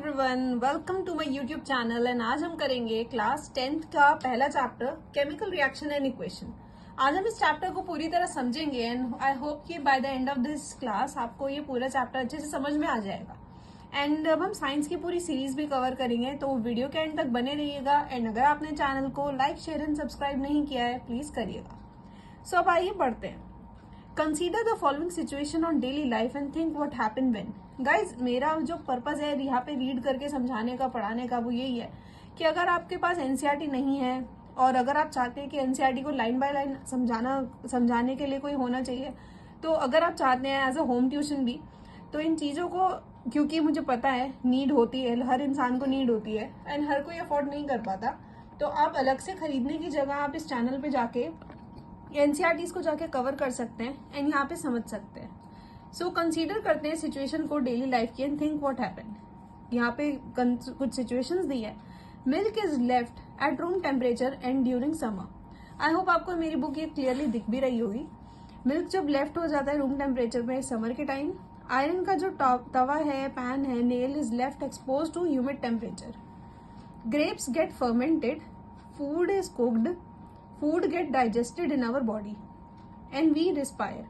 Everyone, welcome to my YouTube channel and आज हम करेंगे क्लास 10th का पहला chapter chemical reaction and equation. आज हम इस चैप्टर को पूरी तरह समझेंगे एंड आई होप कि by the end of this class आपको ये पूरा चैप्टर अच्छे से समझ में आ जाएगा। एंड अब हम साइंस की पूरी सीरीज भी कवर करेंगे, तो वीडियो के एंड तक बने रहिएगा। एंड अगर आपने चैनल को लाइक, शेयर एंड सब्सक्राइब नहीं किया है प्लीज करिएगा। सो अब आइए पढ़ते हैं। Consider the following situation on daily life and think what happened when. Guys, मेरा जो पर्पज है यहाँ पे रीड करके समझाने का, पढ़ाने का, वो यही है कि अगर आपके पास एनसीईआरटी नहीं है और अगर आप चाहते हैं कि एनसीईआरटी को लाइन बाय लाइन समझाने के लिए कोई होना चाहिए, तो अगर आप चाहते हैं एज अ होम ट्यूशन भी, तो इन चीज़ों को, क्योंकि मुझे पता है नीड होती है, हर इंसान को नीड होती है एंड हर कोई अफोर्ड नहीं कर पाता, तो आप अलग से खरीदने की जगह आप इस चैनल पे जाके एनसीईआरटीज को जाके कवर कर सकते हैं एंड यहाँ पे समझ सकते हैं। सो कंसीडर करते हैं सिचुएशन को डेली लाइफ की एंड थिंक व्हाट हैपेंड। यहाँ पे कुछ सिचुएशंस दी है। Milk is left at room temperature and during summer. I hope आपको मेरी बुक ये क्लियरली दिख भी रही होगी। मिल्क जब लेफ्ट हो जाता है रूम टेम्परेचर में समर के टाइम, आयरन का जो तवा है, पैन है, nail is left expose to humid temperature. Grapes get fermented, food is cooked, food get digested in our body and we respire.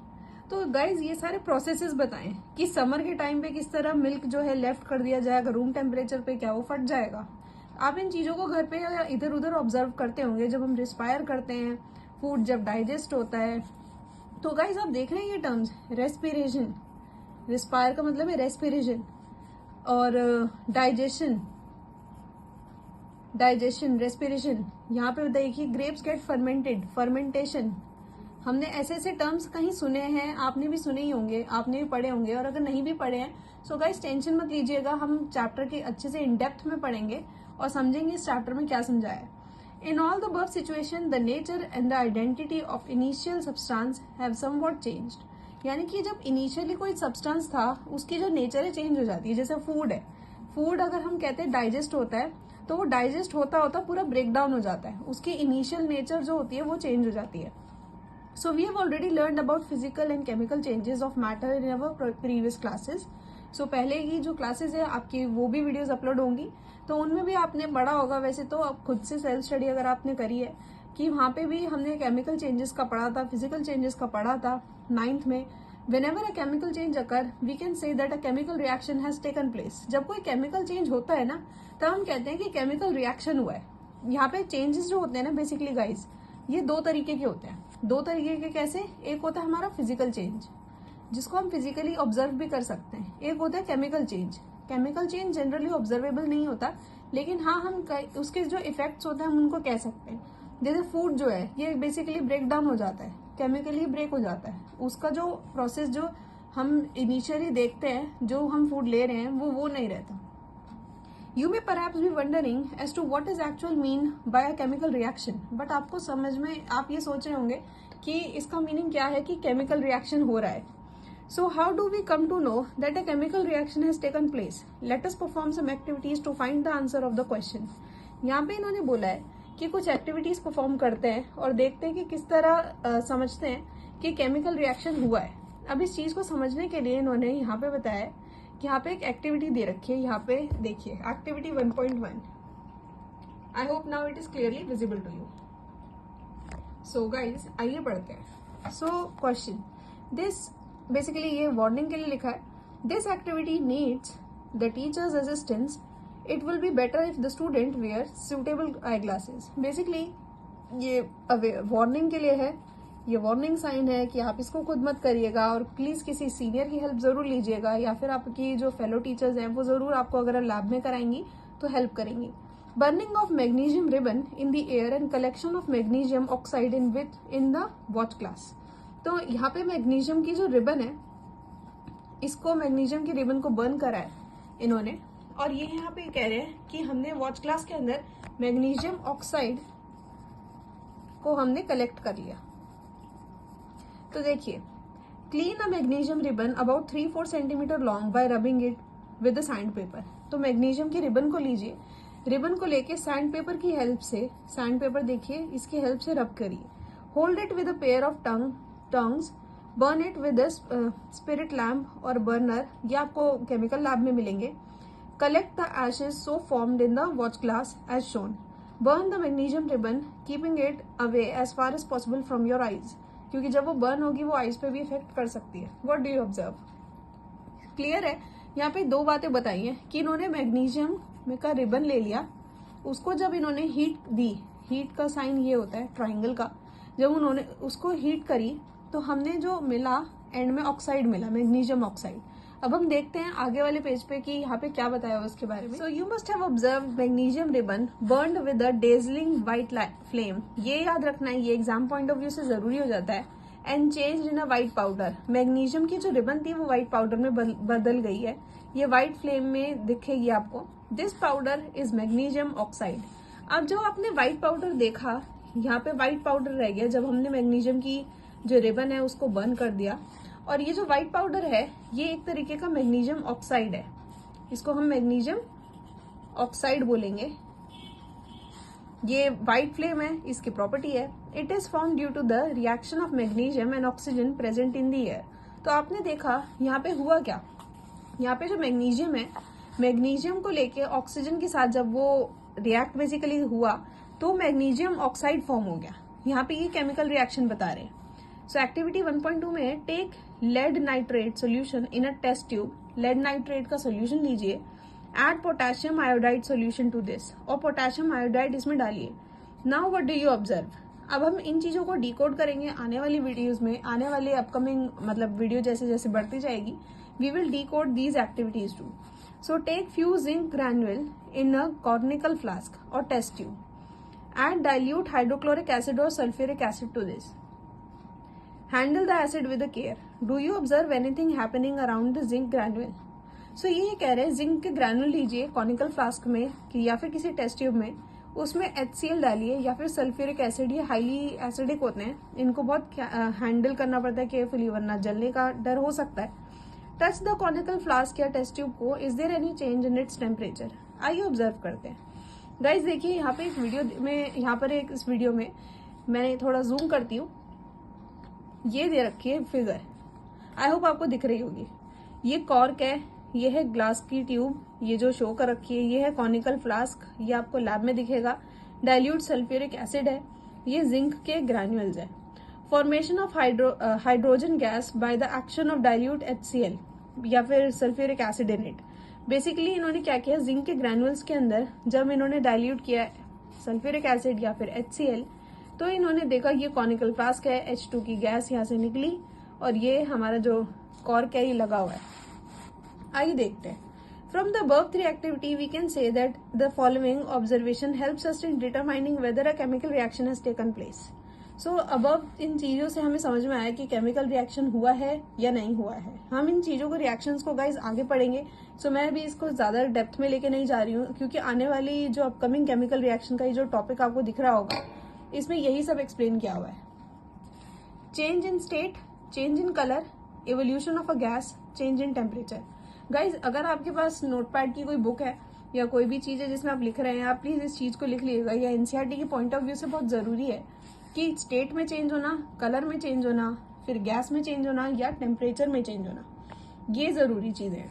तो गाइज ये सारे प्रोसेसेस बताएं कि समर के टाइम पे किस तरह मिल्क जो है लेफ्ट कर दिया जाएगा रूम टेम्परेचर पे, क्या वो फट जाएगा। आप इन चीजों को घर पे या इधर उधर ऑब्जर्व करते होंगे। जब हम रिस्पायर करते हैं, फूड जब डाइजेस्ट होता है, तो गाइज आप देख रहे हैं ये टर्म्स, रेस्पिरेशन, रिस्पायर का मतलब है रेस्पिरेशन, और डाइजेशन, रेस्पिरेशन। यहाँ पे देखिए ग्रेप्स गेट फर्मेंटेड, फर्मेंटेशन। हमने ऐसे ऐसे टर्म्स कहीं सुने हैं, आपने भी सुने ही होंगे, आपने भी पढ़े होंगे, और अगर नहीं भी पढ़े हैं सो गाइस टेंशन मत लीजिएगा, हम चैप्टर के अच्छे से इन डेप्थ में पढ़ेंगे और समझेंगे इस चैप्टर में क्या समझाया है। In all the above situation the nature and the identity of initial substance have somewhat changed. यानी कि जब इनिशियली कोई सब्सटेंस था उसकी जो नेचर है चेंज हो जाती है। जैसे फूड है, फूड अगर हम कहते हैं डाइजेस्ट होता है, तो वो डाइजेस्ट होता होता पूरा ब्रेक डाउन हो जाता है, उसकी इनिशियल नेचर जो होती है वो चेंज हो जाती है। So we have already learned about physical and chemical changes of matter in our previous classes. So पहले की जो क्लासेस है आपकी, वो भी वीडियोस अपलोड होंगी, तो उनमें भी आपने पढ़ा होगा। वैसे तो आप खुद से सेल्फ स्टडी अगर आपने करी है कि वहाँ पे भी हमने केमिकल चेंजेस का पढ़ा था, फिजिकल चेंजेस का पढ़ा था 9th में। Whenever a chemical change occur, we can say that a chemical reaction has taken place. जब कोई केमिकल चेंज होता है ना, तब हम कहते हैं कि केमिकल रिएक्शन हुआ है। यहाँ पे चेंजेस जो होते हैं ना बेसिकली गाइज, ये दो तरीके के होते हैं। दो तरीके के कैसे? एक होता है हमारा फिजिकल चेंज, जिसको हम फिजिकली ऑब्जर्व भी कर सकते हैं। एक होता है chemical change. Chemical change generally observable नहीं होता, लेकिन हाँ हम उसके जो इफेक्ट्स होते हैं हम उनको कह सकते हैं। जैसे फूड जो है ये बेसिकली ब्रेक डाउन हो जाता है, केमिकली ब्रेक हो जाता है। उसका जो प्रोसेस जो हम इनिशियली देखते हैं, जो हम फूड ले रहे हैं, वो नहीं रहता। You may perhaps be wondering as to what is actual mean by a chemical reaction, but आपको समझ में, आप ये सोच रहे होंगे कि इसका मीनिंग क्या है कि केमिकल रिएक्शन हो रहा है। So how do we come to know that a chemical reaction has taken place? Let us perform some activities to find the answer of the question. यहाँ पे इन्होंने बोला है कि कुछ एक्टिविटीज परफॉर्म करते हैं और देखते हैं कि किस तरह समझते हैं कि केमिकल रिएक्शन हुआ है। अब इस चीज को समझने के लिए इन्होंने यहाँ पे बताया है, यहाँ पे एक एक्टिविटी दे रखी है। यहाँ पे देखिए activity 1.1। I hope now it is clearly visible to you. So guys आइए पढ़ते हैं। सो क्वेश्चन, दिस बेसिकली ये वार्निंग के लिए लिखा है। This activity needs the teacher's assistance, it will be better if the student wear suitable eye glasses. Basically ये warning के लिए है, ये वार्निंग साइन है कि आप इसको खुद मत करिएगा और प्लीज किसी सीनियर की हेल्प जरूर लीजिएगा, या फिर आपकी जो फेलो टीचर्स हैं वो जरूर आपको अगर लैब में कराएंगी तो हेल्प करेंगी। Burning of magnesium ribbon in the air and collection of magnesium oxide in the watch glass. तो यहाँ पे मैग्नीशियम की जो रिबन है, इसको मैग्नीशियम की रिबन को बर्न करा है इन्होंने, और ये यहाँ पे कह रहे हैं कि हमने वॉच ग्लास के अंदर मैग्नीशियम ऑक्साइड को हमने कलेक्ट कर लिया। तो देखिए, clean a magnesium ribbon about 3-4 centimetre long bye rubbing it with the sand paper. तो मैग्नीशियम की रिबन को लीजिए, रिबन को लेके सैंड पेपर की हेल्प से, सैंड पेपर देखिए इसकी हेल्प से रब करिए। Hold it with a pair of tongues, burn it with a spirit lamp और बर्नर, ये आपको केमिकल लैब में मिलेंगे। Collect the ashes so formed in the watch glass as shown. Burn the magnesium ribbon, keeping it away as far as possible from your eyes. क्योंकि जब वो burn होगी वो आईज पे भी इफेक्ट कर सकती है. What do you observe? Clear है. यहाँ पे दो बातें बताई हैं कि इन्होंने मैग्नीशियम का रिबन ले लिया, उसको जब इन्होंने हीट दी, हीट का साइन ये होता है ट्राइंगल का, जब उन्होंने उसको हीट करी तो हमने जो मिला एंड में ऑक्साइड मिला, मैग्नीशियम ऑक्साइड. अब हम देखते हैं आगे वाले पेज पे कि यहाँ पे क्या बताया हुआ उसके बारे में. So you must have observe magnesium ribbon burned with a dazzling white flame. ये याद रखना है, ये एग्जाम पॉइंट ऑफ व्यू से जरूरी हो जाता है. And change in a white powder. Magnesium की जो रिबन थी वो व्हाइट पाउडर में बदल गई है. ये व्हाइट फ्लेम में दिखेगी आपको. This powder is magnesium oxide. अब जो आपने व्हाइट पाउडर देखा, यहाँ पे व्हाइट पाउडर रह गया जब हमने मैग्नीशियम की जो रिबन है उसको बर्न कर दिया. और ये जो व्हाइट पाउडर है ये एक तरीके का मैग्नीशियम ऑक्साइड है. इसको हम मैग्नीशियम ऑक्साइड बोलेंगे. ये व्हाइट फ्लेम है, इसकी प्रॉपर्टी है. It is form due to the reaction of magnesium and oxygen present in the air. तो आपने देखा यहाँ पे हुआ क्या, यहाँ पे जो मैग्नीशियम है, मैग्नीशियम को लेके ऑक्सीजन के साथ जब वो रिएक्ट बेसिकली हुआ तो मैग्नीशियम ऑक्साइड फॉर्म हो गया. यहाँ पे ये केमिकल रिएक्शन बता रहे हैं. सो एक्टिविटी 1.2 में take lead nitrate solution in a test tube. Lead nitrate का सोल्यूशन लीजिए. Add potassium iodide solution to this, और पोटेशियम आयोडाइड इसमें डालिए. Now what do you observe. अब हम इन चीजों को डिकोड करेंगे आने वाली वीडियोज में, आने वाले अपकमिंग मतलब वीडियो जैसे जैसे बढ़ती जाएगी. We will decode these activities too. So take few zinc granule in a conical flask और test tube. Add dilute hydrochloric acid और sulphuric acid to this. Handle the acid with care. Do you observe anything happening around the zinc granule? So ये कह रहे हैं zinc के granule लीजिए conical flask में कि या फिर किसी टेस्ट ट्यूब में, उसमें HCl डालिए या फिर सल्फ्यूरिक एसिड. ये हाईली एसिडिक होते हैं, इनको बहुत हैंडल करना पड़ता है केयरफुली वरना जलने का डर हो सकता है. टच द कॉनिकल फ्लास्क या टेस्ट ट्यूब को. Is there any change in its temperature. आइए ऑब्जर्व करते हैं. गाइज देखिए यहाँ पे एक वीडियो में, यहाँ पर एक इस वीडियो में मैंने थोड़ा जूम करती हूँ. ये दे रखी है फिगर, आई होप आपको दिख रही होगी. ये कॉर्क है, ये है ग्लास की ट्यूब, ये जो शो कर रखी है ये है कॉनिकल फ्लास्क, ये आपको लैब में दिखेगा. डाइल्यूट सल्फ्यूरिक एसिड है, ये जिंक के ग्रैन्युल्स है. Formation of hydrogen gas by the action of dilute HCl या फिर sulphuric acid in it. Basically इन्होंने क्या किया, जिंक के ग्रैन्युल्स के अंदर जब इन्होंने डाइल्यूट किया सल्फ्यूरिक एसिड या फिर HCl तो इन्होंने देखा ये कॉनिकल फ्लास्क है, H2 की गैस यहाँ से निकली और ये हमारा जो कॉर्क है ये लगा हुआ है. आइए देखते हैं. From the above three activity we can say that the following observation helps us in determining whether a chemical reaction has taken place. So above इन चीजों से हमें समझ में आया कि केमिकल रिएक्शन हुआ है या नहीं हुआ है. हम इन चीजों को रिएक्शंस को गाइज आगे पढ़ेंगे. सो मैं भी इसको ज्यादा डेप्थ में लेके नहीं जा रही हूँ क्योंकि आने वाली जो अपकमिंग केमिकल रिएक्शन का ये जो टॉपिक आपको दिख रहा होगा इसमें यही सब एक्सप्लेन किया हुआ है. Change in state, change in colour, evolution of a gas, change in temperature. Guys अगर आपके पास नोटपैड की कोई बुक है या कोई भी चीज है जिसमें आप लिख रहे हैं, आप प्लीज इस चीज को लिख लीजिएगा. या एनसीईआरटी के पॉइंट ऑफ व्यू से बहुत जरूरी है कि स्टेट में चेंज होना, कलर में चेंज होना, फिर गैस में चेंज होना या टेम्परेचर में चेंज होना, ये जरूरी चीज है.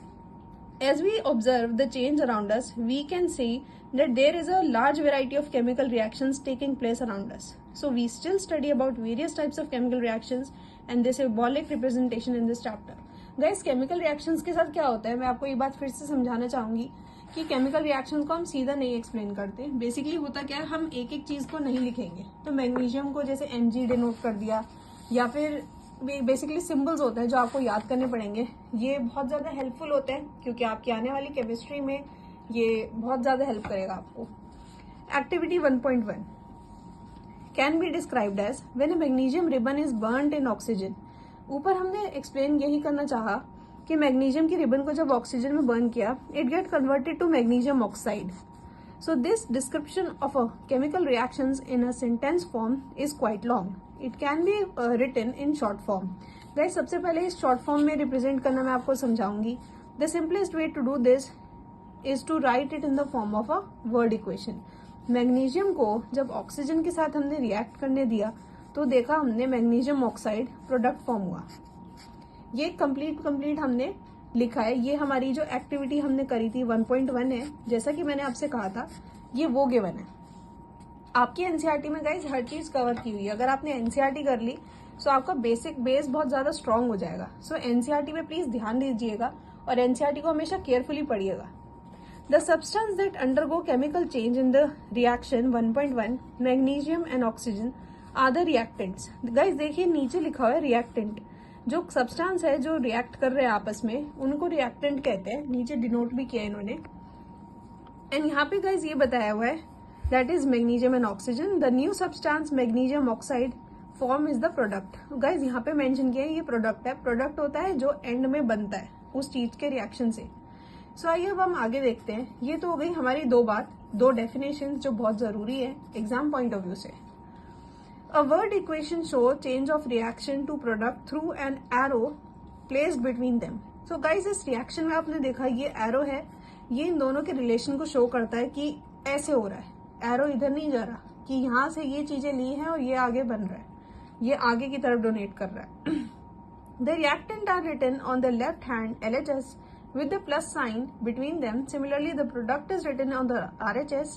As we observe the change around us, we can see that there is a large variety of chemical reactions taking place around us. So we still study about various types of chemical reactions and this symbolic representation in this chapter. Guys, chemical reactions के साथ क्या होता है मैं आपको एक बात फिर से समझाना चाहूंगी कि chemical reactions को हम सीधा नहीं एक्सप्लेन करते. बेसिकली होता क्या है, हम एक एक चीज को नहीं लिखेंगे. तो मैग्नीशियम को जैसे Mg डिनोट कर दिया या फिर बेसिकली सिंबल्स होते हैं जो आपको याद करने पड़ेंगे. ये बहुत ज्यादा हेल्पफुल होते हैं क्योंकि आपकी आने वाली केमिस्ट्री में ये बहुत ज्यादा हेल्प करेगा आपको. Activity 1.1 can be described as when a magnesium ribbon is burned in oxygen. ऊपर हमने एक्सप्लेन यही करना चाहा कि मैग्नीशियम की रिबन को जब ऑक्सीजन में बर्न किया it get converted to magnesium oxide. So this description of a chemical reactions in a sentence form is quite long. It can be written in short form. Guys, सबसे पहले इस short form में represent करना मैं आपको समझाऊंगी. The simplest way to do this is to write it in the form of a word equation. Magnesium को जब oxygen के साथ हमने रिएक्ट करने दिया तो देखा हमने मैग्नीशियम ऑक्साइड प्रोडक्ट फॉर्म हुआ. ये कंप्लीट हमने लिखा है, ये हमारी जो एक्टिविटी हमने करी थी 1.1 है, जैसा कि मैंने आपसे कहा था ये वो गिवन है। आपकी एनसीईआरटी में गाइज हर चीज कवर की हुई है। अगर आपने एनसीईआरटी कर ली तो आपका बेसिक बेस बहुत ज्यादा स्ट्रांग हो जाएगा। सो एनसीईआरटी पे प्लीज ध्यान दीजिएगा और एनसीईआरटी को हमेशा केयरफुली पढ़िएगा। The substance that undergo chemical change in the reaction 1.1 magnesium and oxygen are the reactants. Guys देखिए नीचे लिखा हुआ है रिएक्टेंट, जो सब्सटेंस है जो रिएक्ट कर रहे हैं आपस में उनको रिएक्टेंट कहते हैं। नीचे डिनोट भी किया इन्होंने। एंड यहाँ पे गाइज ये बताया हुआ है that is magnesium and oxygen. The new substance magnesium oxide form is the product. Guys यहाँ पे मेंशन किया है ये प्रोडक्ट है। प्रोडक्ट होता है जो एंड में बनता है उस चीज के रिएक्शन से। सो आइए अब हम आगे देखते हैं। ये तो हो गई हमारी दो डेफिनेशन जो बहुत जरूरी है एग्जाम पॉइंट ऑफ व्यू से। A word equation show change of reaction to product through an arrow placed between them. So guys इस रिएक्शन में आपने देखा ये एरो है, ये इन दोनों के रिलेशन को शो करता है कि ऐसे हो रहा है। एरो इधर नहीं जा रहा कि यहां से ये चीजें ली हैं और ये आगे बन रहा है, ये आगे की तरफ डोनेट कर रहा है। The reactant are written on the left hand LHS with the plus sign between them. Similarly, the product is written on the RHS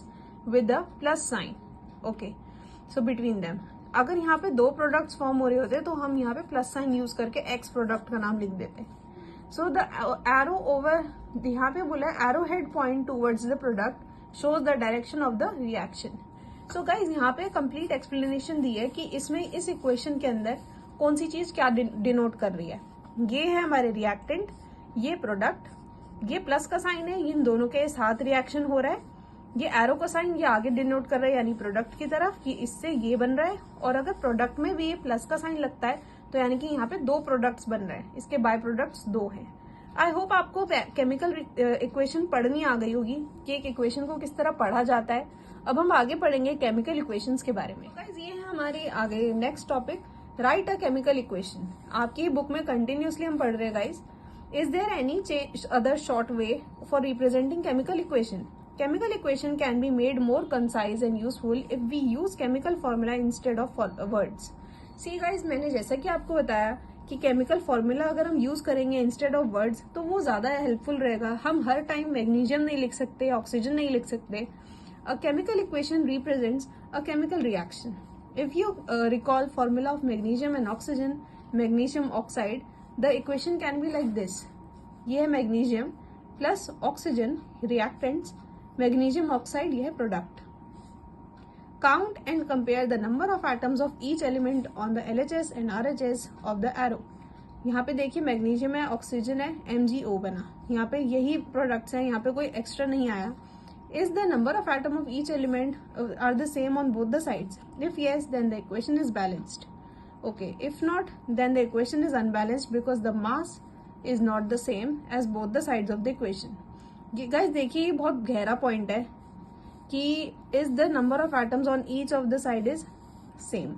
with the plus sign. Okay, so between them. अगर यहाँ पे दो products form हो रहे होते तो हम यहाँ पे प्लस साइन यूज करके एक्स प्रोडक्ट का नाम लिख देते। सो द एरो ओवर, यहाँ पे बोला है arrow head point towards the product shows the direction of the reaction. So guys यहाँ पे कंप्लीट एक्सप्लेनेशन दी है कि इसमें इस इक्वेशन के अंदर कौन सी चीज क्या डिनोट कर रही है। ये है हमारे रिएक्टेंट, ये प्रोडक्ट, ये प्लस का साइन है, इन दोनों के साथ रिएक्शन हो रहा है। ये एरो का साइन ये आगे डिनोट कर रहा है यानी प्रोडक्ट की तरफ, ये इससे ये बन रहा है। और अगर प्रोडक्ट में भी ये प्लस का साइन लगता है तो यानी कि यहाँ पे दो प्रोडक्ट्स बन रहे हैं, इसके बाय प्रोडक्ट्स दो हैं। आई होप आपको केमिकल इक्वेशन पढ़नी आ गई होगी कि एक इक्वेशन को किस तरह पढ़ा जाता है। अब हम आगे पढ़ेंगे केमिकल इक्वेशंस के बारे में। गाइस ये है हमारे आगे नेक्स्ट टॉपिक, राइट अ केमिकल इक्वेशन। आपकी बुक में कंटिन्यूसली हम पढ़ रहे हैं guys. Is there any other short way for representing chemical equation? Chemical equation can be made more concise and useful if we use chemical formula instead of words. See guys, मैंने जैसा कि आपको बताया कि केमिकल फॉर्मूला अगर हम use करेंगे instead of words तो वो ज्यादा हेल्पफुल रहेगा। हम हर टाइम मैग्नीशियम नहीं लिख सकते, ऑक्सीजन नहीं लिख सकते। अ chemical equation represents a chemical reaction. If you recall formula of magnesium and oxygen, magnesium oxide, the equation can be like this. ये है magnesium plus oxygen reactants, magnesium oxide ये है product. Count and compare the number of atoms of each element on the LHS and RHS of the arrow. यहाँ पे देखिए magnesium है, oxygen है, MgO बना, यहाँ पे यही प्रोडक्ट्स हैं, यहाँ पे कोई एक्स्ट्रा नहीं आया। Is the number of atom of each element are the same on both the sides? If yes, then the equation is balanced. Okay, if not, then the equation is unbalanced because the mass is not the same as both the sides of the equation. ये guys देखिए ये बहुत गहरा point है कि is the number of atoms on each of the side is same.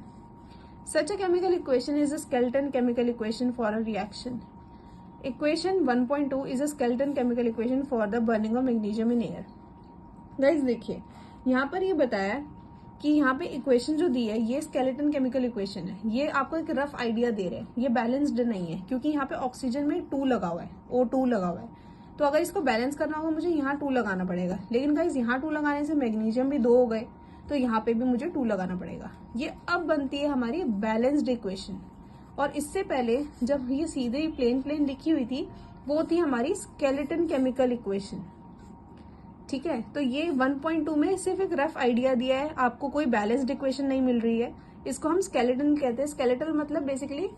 Such a chemical equation is a skeleton chemical equation for a reaction. Equation 1.2 is a skeleton chemical equation for the burning of magnesium in air. Guys देखिए यहाँ पर ये बताया कि यहाँ पे equation जो दी है ये स्केलेटन केमिकल इक्वेशन है। ये आपको एक रफ आइडिया दे रहे हैं, ये बैलेंस्ड नहीं है क्योंकि यहाँ पे ऑक्सीजन में 2 लगा हुआ है, O2 लगा हुआ है। तो अगर इसको बैलेंस करना होगा मुझे यहाँ 2 लगाना पड़ेगा। लेकिन गाइज यहाँ 2 लगाने से मैग्नीशियम भी 2 हो गए तो यहाँ पे भी मुझे 2 लगाना पड़ेगा। ये अब बनती है हमारी बैलेंस्ड इक्वेशन। और इससे पहले जब ये सीधे ही प्लेन लिखी हुई थी वो थी हमारी स्केलेटन केमिकल इक्वेशन। ठीक है, तो ये 1.2 में सिर्फ एक रफ आइडिया दिया है, आपको कोई बैलेंस्ड इक्वेशन नहीं मिल रही है। इसको हम स्केलेटन कहते हैं। स्केलेटल मतलब बेसिकली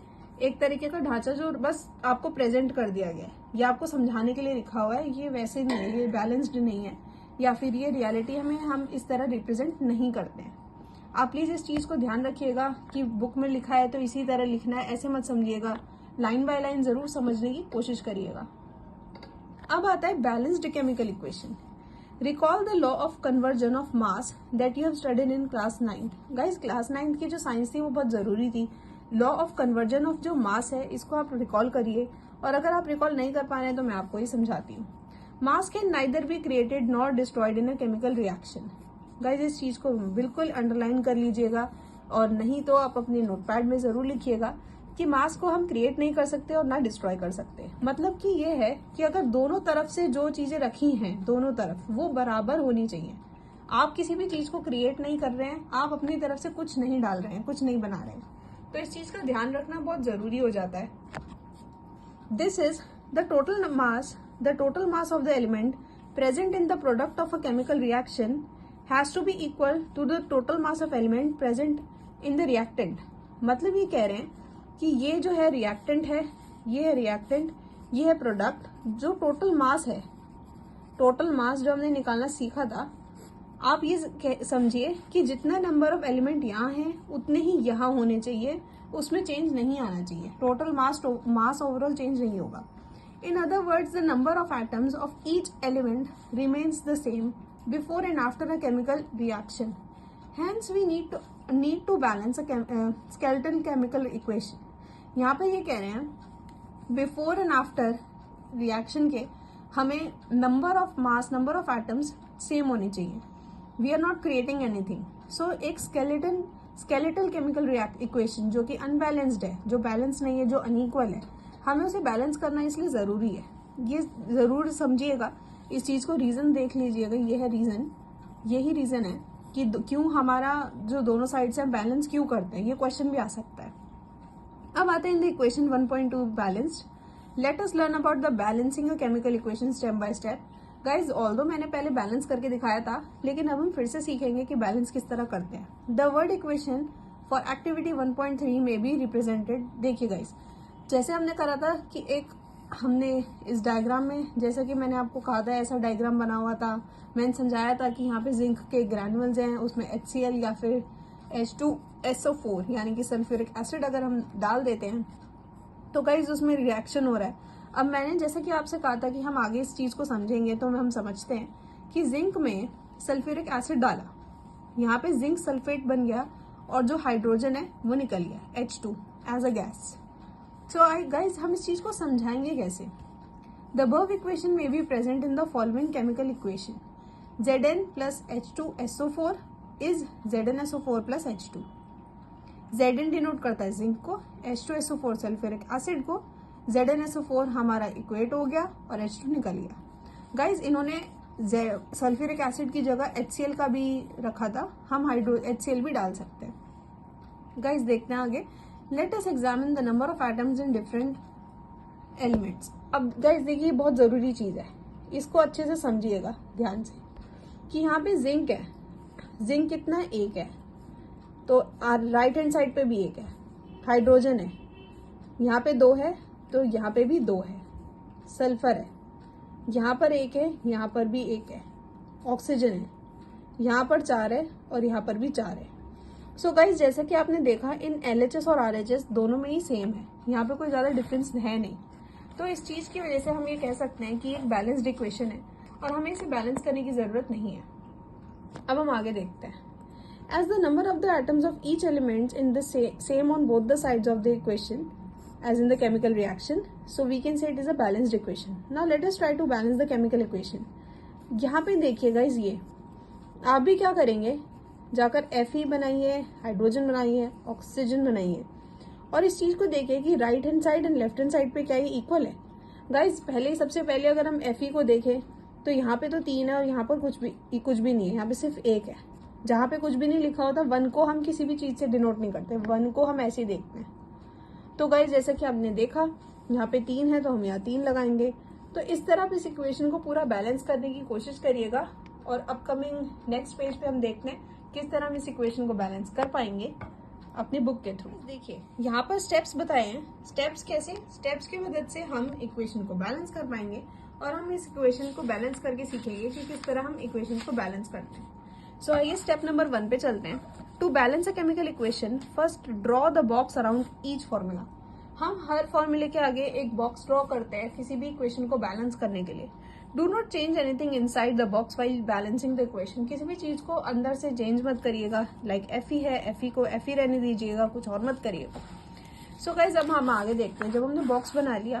एक तरीके का ढांचा जो बस आपको प्रेजेंट कर दिया गया है, ये आपको समझाने के लिए लिखा हुआ है। ये वैसे नहीं है, ये बैलेंस्ड नहीं है या फिर ये रियलिटी हमें हम इस तरह रिप्रेजेंट नहीं करते हैं। आप प्लीज इस चीज को ध्यान रखिएगा कि बुक में लिखा है तो इसी तरह लिखना है, ऐसे मत समझिएगा। लाइन बाय लाइन जरूर समझने की कोशिश करिएगा। अब आता है balanced chemical equation. Recall the law of conversion of mass that you have studied in class 9. Guys, class 9 की जो साइंस थी वो बहुत जरूरी थी। लॉ ऑफ कन्वर्जन ऑफ जो मास है इसको आप रिकॉल करिए, और अगर आप रिकॉल नहीं कर पा रहे हैं तो मैं आपको ही समझाती हूँ। मास can neither be created nor destroyed in a chemical reaction. Guys इस चीज को बिल्कुल अंडरलाइन कर लीजिएगा, और नहीं तो आप अपने नोटपैड में जरूर लिखिएगा। कि मास को हम क्रिएट नहीं कर सकते और ना डिस्ट्रॉय कर सकते। मतलब कि ये है कि अगर दोनों तरफ से जो चीजें रखी हैं, दोनों तरफ वो बराबर होनी चाहिए। आप किसी भी चीज को क्रिएट नहीं कर रहे हैं, आप अपनी तरफ से कुछ नहीं डाल रहे हैं, कुछ नहीं बना रहे हैं, तो इस चीज का ध्यान रखना बहुत जरूरी हो जाता है। This is the total mass of the element present in the product of a chemical reaction has to be equal to the total mass of element present in the reactant. मतलब ये कह रहे हैं कि ये जो है रिएक्टेंट है, ये है रिएक्टेंट, ये है प्रोडक्ट। जो टोटल मास है, टोटल मास जो हमने निकालना सीखा था, आप ये समझिए कि जितना नंबर ऑफ एलिमेंट यहाँ है उतने ही यहाँ होने चाहिए, उसमें चेंज नहीं आना चाहिए। टोटल मास ओवरऑल चेंज नहीं होगा। In other words, the number of atoms of each element remains the same before and after a chemical reaction. Hence we need to balance a skeleton chemical equation। यहाँ पे ये कह रहे हैं before and after reaction के हमें number of mass, number of atoms same होनी चाहिए। We are not creating anything. So एक स्केलेटल केमिकल इक्वेशन जो कि अनबैलेंस्ड है, जो बैलेंस नहीं है, जो अनइक्वल है, हमें उसे बैलेंस करना इसलिए ज़रूरी है। ये ज़रूर समझिएगा, इस चीज़ को रीज़न देख लीजिएगा। ये है रीज़न, यही रीज़न है कि क्यों हमारा जो दोनों साइड से हम बैलेंस क्यों करते हैं। ये क्वेश्चन भी आ सकता है। अब आते हैं in the equation 1.2 balanced. Let us learn about the balancing a chemical equation step by step. Guys, although मैंने पहले बैलेंस करके दिखाया था, लेकिन अब हम फिर से सीखेंगे कि बैलेंस किस तरह करते हैं। The word equation for activity 1.3 में बी रिप्रेजेंटेड। देखिए गाइज, जैसे हमने करा था कि हमने इस डायग्राम में, जैसा कि मैंने आपको कहा था, ऐसा डायग्राम बना हुआ था। मैंने समझाया था कि यहाँ पे जिंक के ग्रैनुअल्स हैं, उसमें HCl या फिर H2SO4 यानी कि सल्फ्यूरिक एसिड अगर हम डाल देते हैं तो गाइस उसमें रिएक्शन हो रहा है। अब मैंने जैसा कि आपसे कहा था कि हम आगे इस चीज को समझेंगे, तो हम समझते हैं कि जिंक में सल्फ्यूरिक एसिड डाला, यहाँ पे जिंक सल्फेट बन गया और जो हाइड्रोजन है वो निकल गया H2 as a gas. So guys, हम इस चीज को समझाएंगे कैसे। द अबव इक्वेशन में be present in the following chemical equation. Zn plus H2SO4 is ZnSO4 plus H2। Zn denote करता है जिंक को, H2SO4 सल्फ्यूरिक एसिड को, ZnSO4 हमारा इक्वेट हो गया और H2 निकल गया। गाइज, इन्होंने सल्फ्यूरिक एसिड की जगह HCl का भी रखा था, हम HCl भी डाल सकते हैं। गाइज, देखते हैं आगे। Let us examine the number of atoms in different elements. अब गाइज देखिए, बहुत जरूरी चीज है, इसको अच्छे से समझिएगा ध्यान से कि यहाँ पे जिंक है। जिंक कितना है? 1 है, तो राइट हैंड साइड पे भी 1 है। हाइड्रोजन है, यहाँ पे 2 है, तो यहाँ पे भी 2 है। सल्फर है, यहाँ पर 1 है, यहाँ पर भी 1 है। ऑक्सीजन है, यहाँ पर 4 है और यहाँ पर भी 4 है। सो गाइज, जैसे कि आपने देखा, इन LHS और RHS दोनों में ही सेम है, यहाँ पे कोई ज्यादा डिफरेंस है नहीं। तो इस चीज की वजह से हम ये कह सकते हैं कि एक बैलेंस्ड इक्वेशन है और हमें इसे बैलेंस करने की जरूरत नहीं है। अब हम आगे देखते हैं। As the number of the atoms of each element in the same on both the sides of the equation as in the chemical reaction, so we can say it is a balanced equation. Now let us try to balance the chemical equation. यहाँ पे देखिएगा, ये आप भी क्या करेंगे, जाकर Fe बनाइए, हाइड्रोजन बनाइए, ऑक्सीजन बनाइए और इस चीज को देखिए कि right hand side and left hand side पे क्या ये इक्वल है। गाइज, सबसे पहले अगर हम Fe को देखें तो यहाँ पे तो 3 है और यहाँ पर कुछ भी नहीं है, यहाँ पे सिर्फ 1 है। जहाँ पे कुछ भी नहीं लिखा होता, 1 को हम किसी भी चीज से डिनोट नहीं करते, 1 को हम ऐसे ही देखते हैं। तो गाइज, जैसे कि आपने देखा, यहाँ पे 3 है तो हम यहाँ 3 लगाएंगे। तो इस तरह आप इस इक्वेशन को पूरा बैलेंस करने की कोशिश करिएगा और अपकमिंग नेक्स्ट पेज पे हम देखते हैं किस तरह हम इस इक्वेशन को बैलेंस कर पाएंगे अपनी बुक के थ्रू। देखिए, यहाँ पर स्टेप्स बताए हैं। स्टेप्स कैसे? स्टेप्स की मदद से हम इक्वेशन को बैलेंस कर पाएंगे और हम इस इक्वेशन को बैलेंस करके सीखेंगे कि किस तरह हम इक्वेशन को बैलेंस करते हैं। सो आइए स्टेप नंबर 1 पे चलते हैं। To balance a chemical equation, first draw the box around each formula. हम हर फॉर्मूले के आगे एक बॉक्स ड्रॉ करते हैं किसी भी इक्वेशन को बैलेंस करने के लिए। Do not change anything inside the box while balancing the equation. किसी भी चीज को अंदर से चेंज मत करिएगा। लाइक Fe है, Fe को Fe रहने दीजिएगा, कुछ और मत करिएगा। सो गाइज, अब हम आगे देखते हैं। जब हमने बॉक्स बना लिया,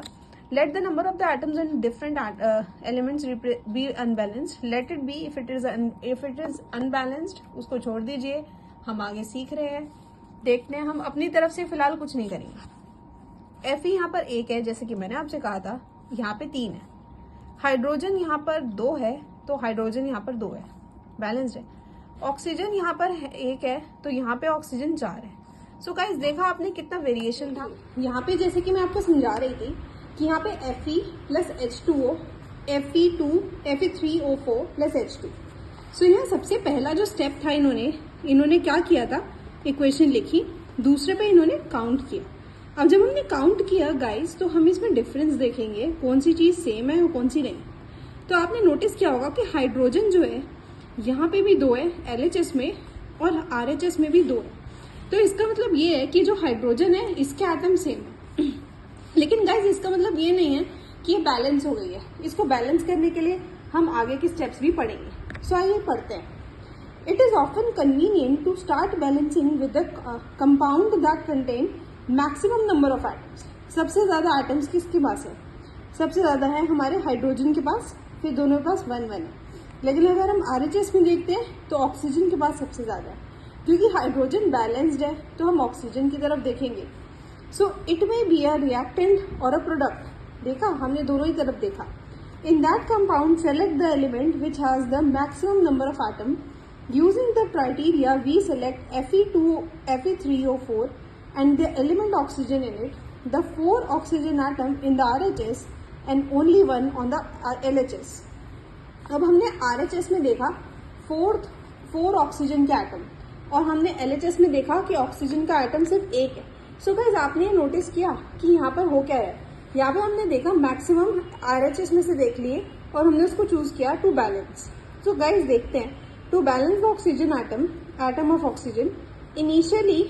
let the number of the atoms in different elements be unbalanced. Let it be if it is unbalanced, उसको छोड़ दीजिए। हम आगे सीख रहे हैं, देखते हैं। हम अपनी तरफ से फिलहाल कुछ नहीं करेंगे। Fe यहाँ पर 1 है, जैसे कि मैंने आपसे कहा था, यहाँ पे 3 है। हाइड्रोजन यहाँ पर 2 है, तो हाइड्रोजन यहाँ पर 2 है, बैलेंस्ड है। ऑक्सीजन यहाँ पर 1 है, तो यहाँ पे ऑक्सीजन 4 है। सो गाइस, देखा आपने कितना वेरिएशन था। यहाँ पे जैसे कि मैं आपको समझा रही थी कि यहाँ पे Fe plus H2O, Fe3O4 plus H2। सो यहाँ सबसे पहला जो स्टेप था, इन्होंने क्या किया था, इक्वेशन लिखी, दूसरे पे इन्होंने काउंट किया। अब जब हमने काउंट किया गाइस, तो हम इसमें डिफरेंस देखेंगे, कौन सी चीज सेम है और कौन सी नहीं। तो आपने नोटिस किया होगा कि हाइड्रोजन जो है यहाँ पे भी 2 है, LHS में, और RHS में भी 2 है। तो इसका मतलब ये है कि जो हाइड्रोजन है इसके एटम सेम है। लेकिन गाइस, इसका मतलब ये नहीं है कि ये बैलेंस हो गई है। इसको बैलेंस करने के लिए हम आगे के स्टेप्स भी पढ़ेंगे। सो आइए पढ़ते हैं। It is often convenient to start balancing with the compound that contain maximum number of atoms. सबसे ज्यादा एटम्स किसके पास है? सबसे ज्यादा है हमारे हाइड्रोजन के पास, फिर दोनों के पास 1 है। लेकिन अगर हम RHS में देखते हैं तो ऑक्सीजन के पास सबसे ज्यादा है। क्योंकि हाइड्रोजन बैलेंस्ड है तो हम ऑक्सीजन की तरफ देखेंगे। So it may be a reactant और अ प्रोडक्ट। देखा, हमने दोनों ही तरफ देखा। In that compound select the element which has the maximum number of atom. Using the criteria, we select Fe3O4 and the element oxygen in it, the 4 oxygen atom in the RHS and only 1 on the LHS. अब हमने RHS में देखा 4 oxygen के atom, और हमने LHS में देखा कि ऑक्सीजन का एटम सिर्फ 1 है। सो गाइस, आपने नोटिस किया कि यहाँ पर हो क्या है। यहाँ पे हमने देखा मैक्सिमम RHS में से देख लिए और हमने उसको चूज किया टू बैलेंस। सो गाइस, देखते हैं। To balance the oxygen atom of oxygen, initially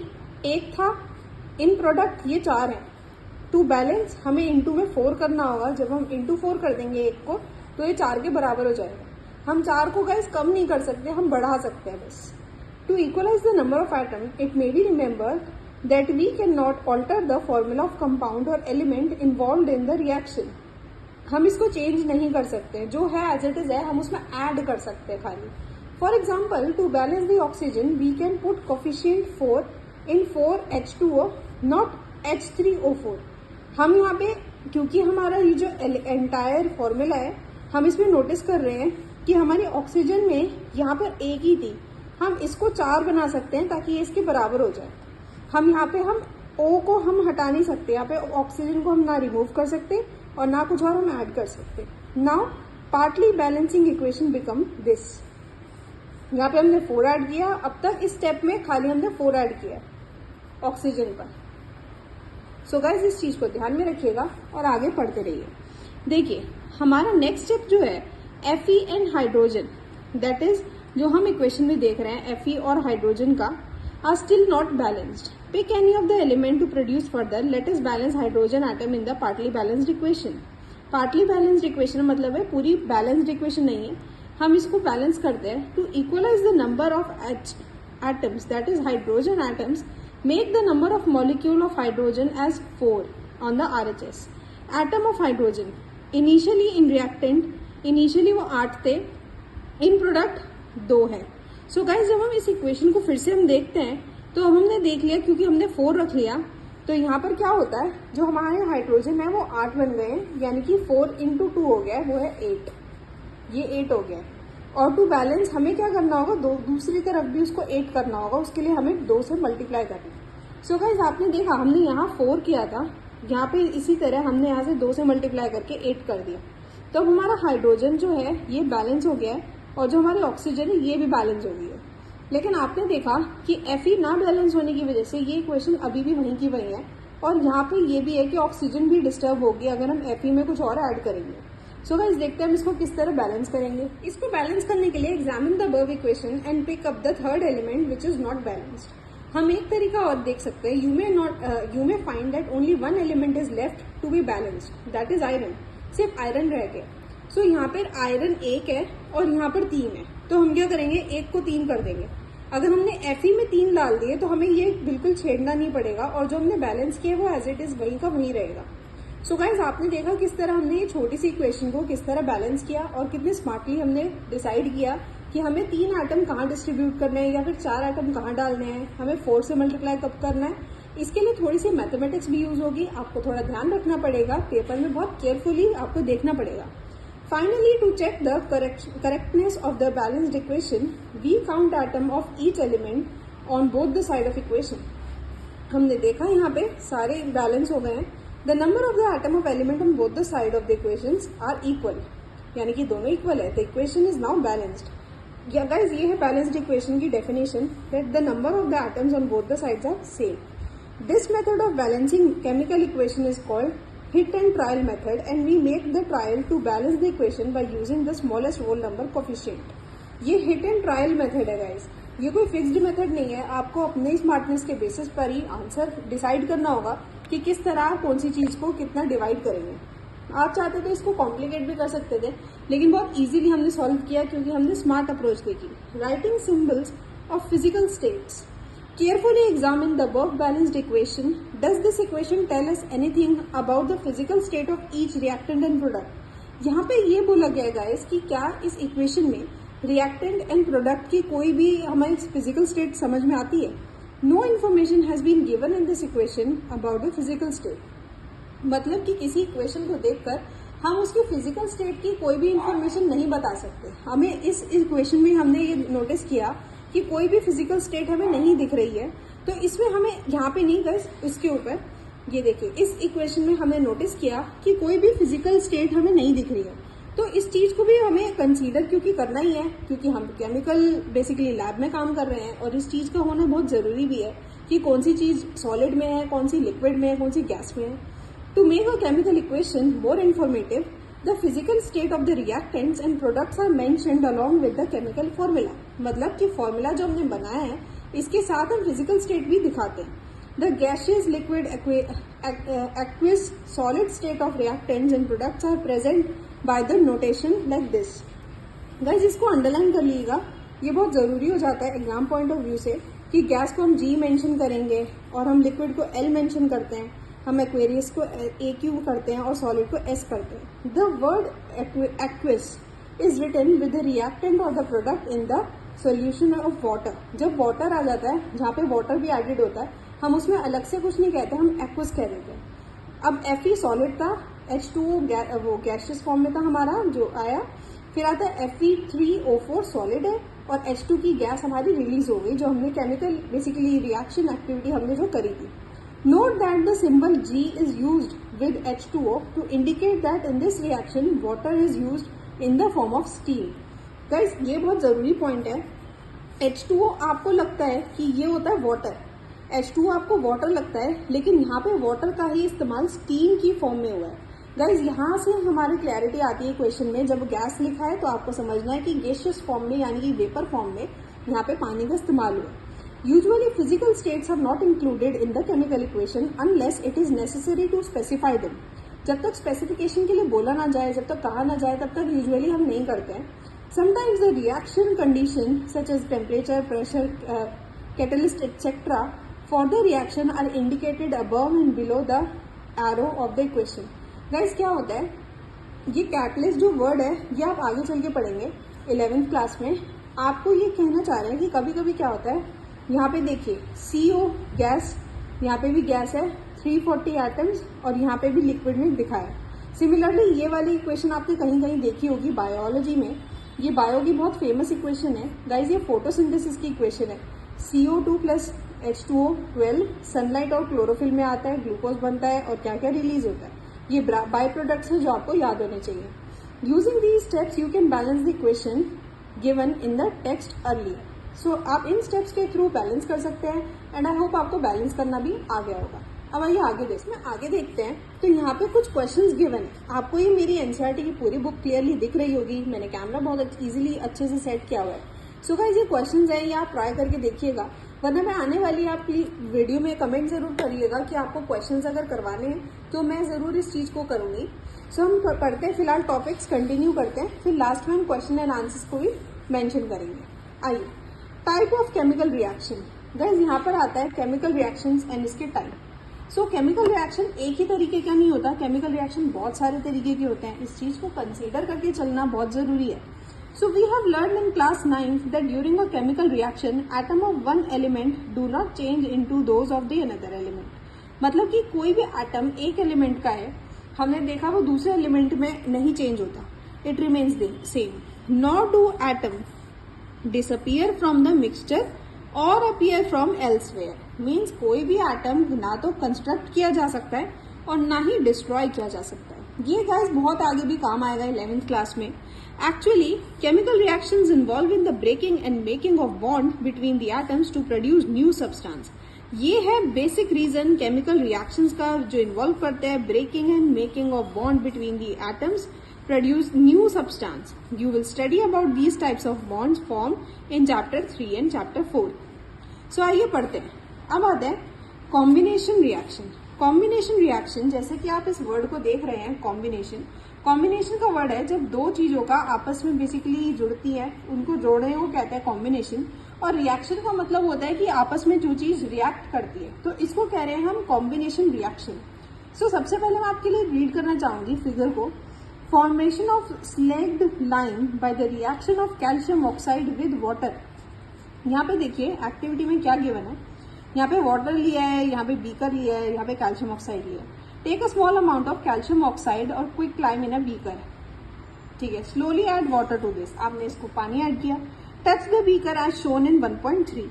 1 था, इन प्रोडक्ट ये 4 है। टू बैलेंस हमें इंटू में 4 करना होगा। जब हम इंटू 4 कर देंगे 1 को, तो ये 4 के बराबर हो जाएगा। हम 4 को गाइस कम नहीं कर सकते, हम बढ़ा सकते हैं बस। To equalize the number of atom, it may be remember that we can not alter the formula of compound और element involve in the reaction. हम इसको चेंज नहीं कर सकते, जो है एज इट इज है, हम उसमें ऐड कर सकते हैं खाली। For example, to balance the oxygen, we can put coefficient 4 in 4H2O, not H3O4. हम यहाँ पे, क्योंकि हमारा ये जो एंटायर फॉर्मूला है, हम इसमें नोटिस कर रहे हैं कि हमारी ऑक्सीजन में यहाँ पर 1 ही थी। हम इसको 4 बना सकते हैं ताकि ये इसके बराबर हो जाए। हम यहाँ पे हम O को हम हटा नहीं सकते, यहाँ पे ऑक्सीजन को हम ना रिमूव कर सकते और ना कुछ और हम ऐड कर सकते। Now partly balancing equation become this. यहाँ पे हमने 4 ऐड किया। अब तक इस स्टेप में खाली हमने 4 ऐड किया ऑक्सीजन पर। सो गाइस, इस चीज को ध्यान में रखिएगा और आगे पढ़ते रहिए। देखिए, हमारा नेक्स्ट स्टेप जो है Fe and hydrogen, that is जो हम इक्वेशन में देख रहे हैं, Fe और हाइड्रोजन का, are still not balanced. Pick any of the element to produce further, let us balance hydrogen atom in the partly balanced equation. Partly balanced equation मतलब है पूरी बैलेंस्ड इक्वेशन नहीं है, हम इसको बैलेंस करते हैं। To equalize the number of atoms, that is hydrogen atoms, make the number of molecule of hydrogen as 4 on the RHS। Atom of hydrogen initially in reactant, initially वो 8 थे, इन product 2 है। So guys, जब हम इस equation को फिर से हम देखते हैं तो हमने देख लिया, क्योंकि हमने 4 रख लिया, तो यहाँ पर क्या होता है, जो हमारे हाइड्रोजन है वो 8 बन गए हैं, यानी कि 4 × 2 हो गया, वो है 8। ये 8 हो गया। और टू बैलेंस हमें क्या करना होगा, दूसरी तरफ भी उसको 8 करना होगा, उसके लिए हमें 2 से मल्टीप्लाई करना है। सो गाइस, आपने देखा हमने यहाँ 4 किया था, यहाँ पे इसी तरह हमने यहाँ से 2 से मल्टीप्लाई करके 8 कर दिया। तो अब हमारा हाइड्रोजन जो है ये बैलेंस हो गया है, और जो हमारी ऑक्सीजन है ये भी बैलेंस हो गई है। लेकिन आपने देखा कि Fe ना बैलेंस होने की वजह से ये इक्वेशन अभी भी वहीं की वहीं है, और यहाँ पे ये भी है कि ऑक्सीजन भी डिस्टर्ब होगी अगर हम Fe में कुछ और ऐड करेंगे। सो गाइस, देखते हैं हम इसको किस तरह बैलेंस करेंगे। इसको बैलेंस करने के लिए examine the above equation and pick up the third element which is not balanced. हम एक तरीका और देख सकते हैं, you may find that only 1 element is left to be balanced, that is iron. सिर्फ आयरन रह गया। सो यहाँ पर आयरन 1 है और यहाँ पर 3 है, तो हम क्या करेंगे, 1 को 3 कर देंगे। अगर हमने Fe में 3 डाल दिए तो हमें ये बिल्कुल छेड़ना नहीं पड़ेगा, और जो हमने बैलेंस किया वो एज इट इज वहीं का वहीं रहेगा। सो गाइज, आपने देखा किस तरह हमने ये छोटी सी इक्वेशन को किस तरह बैलेंस किया, और कितने स्मार्टली हमने डिसाइड किया कि हमें 3 एटम कहाँ डिस्ट्रीब्यूट करने हैं, या फिर 4 एटम कहाँ डालने हैं, हमें 4 से मल्टीप्लाई कब करना है, इसके लिए थोड़ी सी मैथमेटिक्स भी यूज होगी, आपको थोड़ा ध्यान रखना पड़ेगा, पेपर में बहुत केयरफुली आपको देखना पड़ेगा। Finally, to check the correctness of the balanced equation, we count atom of each element on both the side of equation. हमने देखा यहाँ पे सारे बैलेंस हो गए हैं। The number of the atom of element on both the side of the equations are equal, यानी कि दोनों इक्वल है। The equation is now balanced. या गाइस, ये है बैलेंस्ड इक्वेशन की definition, that the number of the atoms on both the sides are same. This method of balancing chemical equation is called hit and trial method, and we make the trial to balance the equation by using the smallest whole number coefficient. ये hit and trial method है guys, ये कोई fixed method नहीं है। आपको अपने smartness के basis पर ही आंसर डिसाइड करना होगा कि किस तरह कौन सी चीज को कितना डिवाइड करेंगे। आप चाहते तो इसको कॉम्प्लिकेट भी कर सकते थे, लेकिन बहुत इजीली हमने सॉल्व किया क्योंकि हमने स्मार्ट अप्रोच देखी। Writing symbols of physical states, carefully examine the above balanced equation. Does this equation tell us anything about the physical state of each reactant and product? यहाँ पे ये बोला गया गाइस कि क्या इस इक्वेशन में रिएक्टेंट एंड प्रोडक्ट की कोई भी हमारी फिजिकल स्टेट समझ में आती है? No information has been given in this equation about the physical state. मतलब कि किसी इक्वेशन को देखकर हम उसकी फिजिकल स्टेट की कोई भी इंफॉर्मेशन नहीं बता सकते। हमें इस इक्वेशन में हमने ये नोटिस किया कि कोई भी फिजिकल स्टेट हमें नहीं दिख रही है, तो इसमें हमें यहाँ पे नहीं गए, इसके ऊपर ये देखिए, इस इक्वेशन में हमने नोटिस किया कि कोई भी फिजिकल स्टेट हमें नहीं दिख रही है। तो इस चीज को भी हमें कंसीडर क्योंकि करना ही है, क्योंकि हम केमिकल बेसिकली लैब में काम कर रहे हैं और इस चीज का होना बहुत जरूरी भी है कि कौन सी चीज सॉलिड में है, कौन सी लिक्विड में है, कौन सी गैस में है। To make a chemical equation more informative, the physical state of the reactants and products are mentioned along with the chemical formula. मतलब कि फॉर्मूला जो हमने बनाया है इसके साथ हम फिजिकल स्टेट भी दिखाते हैं। The gaseous, liquid, aqueous, solid state of reactants and products are present by the notation like this. Guys, इसको अंडरलाइन कर लीजिएगा, ये बहुत जरूरी हो जाता है एग्जाम पॉइंट ऑफ व्यू से कि गैस को हम G मेंशन करेंगे और हम लिक्विड को L मेंशन करते हैं, हम एक्वेरियस को AQ करते हैं और सॉलिड को S करते हैं। The word aqueous is written with the reactant और the product in the solution of water. जब वाटर आ जाता है, जहाँ पे वाटर भी एडेड होता है, हम उसमें अलग से कुछ नहीं कहते, हम एक्विस कह देते हैं। अब Fe सॉलिड था, H2O वो गैसियस फॉर्म में था हमारा जो आया, फिर आता है Fe3O4 सॉलिड है और H2 की गैस हमारी रिलीज हो गई, जो हमने केमिकल बेसिकली रिएक्शन एक्टिविटी हमने जो करी थी। Note that the symbol G is used with H2O to indicate that in this reaction water is used in the form of steam. Guys, ये बहुत जरूरी पॉइंट है। H2O आपको लगता है कि ये होता है वाटर, H2O आपको वाटर लगता है, लेकिन यहाँ पे वाटर का ही इस्तेमाल स्टीम की फॉर्म में हुआ है। गाइज, यहाँ से हमारी क्लैरिटी आती है क्वेश्चन में, जब गैस लिखा है तो आपको समझना है कि गैसियस फॉर्म में यानी कि वेपर फॉर्म में यहाँ पे पानी का इस्तेमाल हुआ है। Usually physical states are not included in the chemical equation unless it is necessary to specify them. जब तक स्पेसिफिकेशन के लिए बोला ना जाए, जब तक कहा ना जाए, तब तक यूजुअली हम नहीं करते हैं। Sometimes the reaction condition such as temperature, pressure, catalyst etc. for the reaction are indicated above and below the arrow of the equation. Guys, क्या होता है, ये कैटलिस्ट जो वर्ड है ये आप आगे चल के पढ़ेंगे 11th क्लास में। आपको ये कहना चाह रहे हैं कि कभी कभी क्या होता है, यहाँ पे देखिए CO गैस, यहाँ पे भी गैस है, 340 एटम्स और यहाँ पे भी लिक्विड में दिखाया। सिमिलरली ये वाली इक्वेशन आपने कहीं कहीं देखी होगी बायोलॉजी में, ये बायो की बहुत फेमस इक्वेशन है गाइज। ये फोटोसिंथेसिस की इक्वेशन है, CO2 प्लस H2O 12 सनलाइट और क्लोरोफिल में आता है, ग्लूकोज बनता है और क्या क्या रिलीज होता है। ये बाय प्रोडक्ट्स है जो आपको याद होने चाहिए। Using these steps you can balance the equation given in the text earlier. So आप इन स्टेप्स के थ्रू बैलेंस कर सकते हैं एंड आई होप आपको बैलेंस करना भी आ गया होगा। अब आइए आगे देखते हैं। तो यहाँ पे कुछ क्वेश्चंस गिवन है, आपको ये मेरी एनसीईआरटी की पूरी बुक क्लियरली दिख रही होगी, मैंने कैमरा बहुत इजीली अच्छे से सेट किया हुआ है। सो गाइस, ये क्वेश्चंस है, ये आप ट्राई करके देखिएगा, वरना मैं आने वाली आप वीडियो में कमेंट जरूर करिएगा कि आपको क्वेश्चंस अगर करवाने हैं तो मैं जरूर इस चीज को करूंगी। सो हम पढ़ते हैं, फिलहाल टॉपिक्स कंटिन्यू करते हैं, फिर लास्ट में हम क्वेश्चन एंड आंसर्स को भी मेंशन करेंगे। आइए, type of chemical reaction. Guys, यहाँ पर आता है केमिकल रिएक्शंस एंड इसके टाइप। सो केमिकल रिएक्शन एक ही तरीके का नहीं होता, केमिकल रिएक्शन बहुत सारे तरीके के होते हैं, इस चीज को कंसीडर करके चलना बहुत जरूरी है। So we have learned in class 9th that during a chemical reaction, atom of one element do not change into those of the another element. मतलब कि कोई भी एटम एक एलिमेंट का है, हमने देखा वो दूसरे एलिमेंट में नहीं चेंज होता, it remains same. Nor do atom disappear from the mixture और अपीयर फ्रॉम एल्सवेयर. मीन्स कोई भी एटम ना तो कंस्ट्रक्ट किया जा सकता है और ना ही डिस्ट्रॉय किया जा सकता है. ये गाइस बहुत आगे भी काम आएगा 11th क्लास में. Actually, chemical reactions involve in the breaking and making of bond between the atoms to produce new substance. ये है बेसिक रीजन केमिकल रिएक्शंस का जो इन्वॉल्व करते हैं breaking and making of bond between the atoms produce new substance. You will study about these types of bonds form in chapter 3 and chapter 4. So आइए पढ़ते हैं. अब आते हैं कॉम्बिनेशन रिएक्शन. कॉम्बिनेशन रिएक्शन, जैसे कि आप इस वर्ड को देख रहे हैं कॉम्बिनेशन. कॉम्बिनेशन का वर्ड है जब दो चीजों का आपस में बेसिकली जुड़ती है, उनको जोड़ने को कहते हैं कॉम्बिनेशन. और रिएक्शन का मतलब होता है कि आपस में जो चीज रिएक्ट करती है, तो इसको कह रहे हैं हम कॉम्बिनेशन रिएक्शन. सो सबसे पहले मैं आपके लिए रीड करना चाहूंगी फिगर को. Formation of slaked lime by the reaction of calcium oxide with water. यहाँ पे देखिए एक्टिविटी में क्या गिवन है. यहाँ पे वाटर लिया है, यहाँ पे बीकर लिया है, यहाँ पे कैल्शियम ऑक्साइड लिया है. Take a small amount of calcium oxide और quick lime in a beaker. ठीक है. Slowly add water to this. आपने इसको पानी ऐड किया. Touch the beaker as shown in 1.3.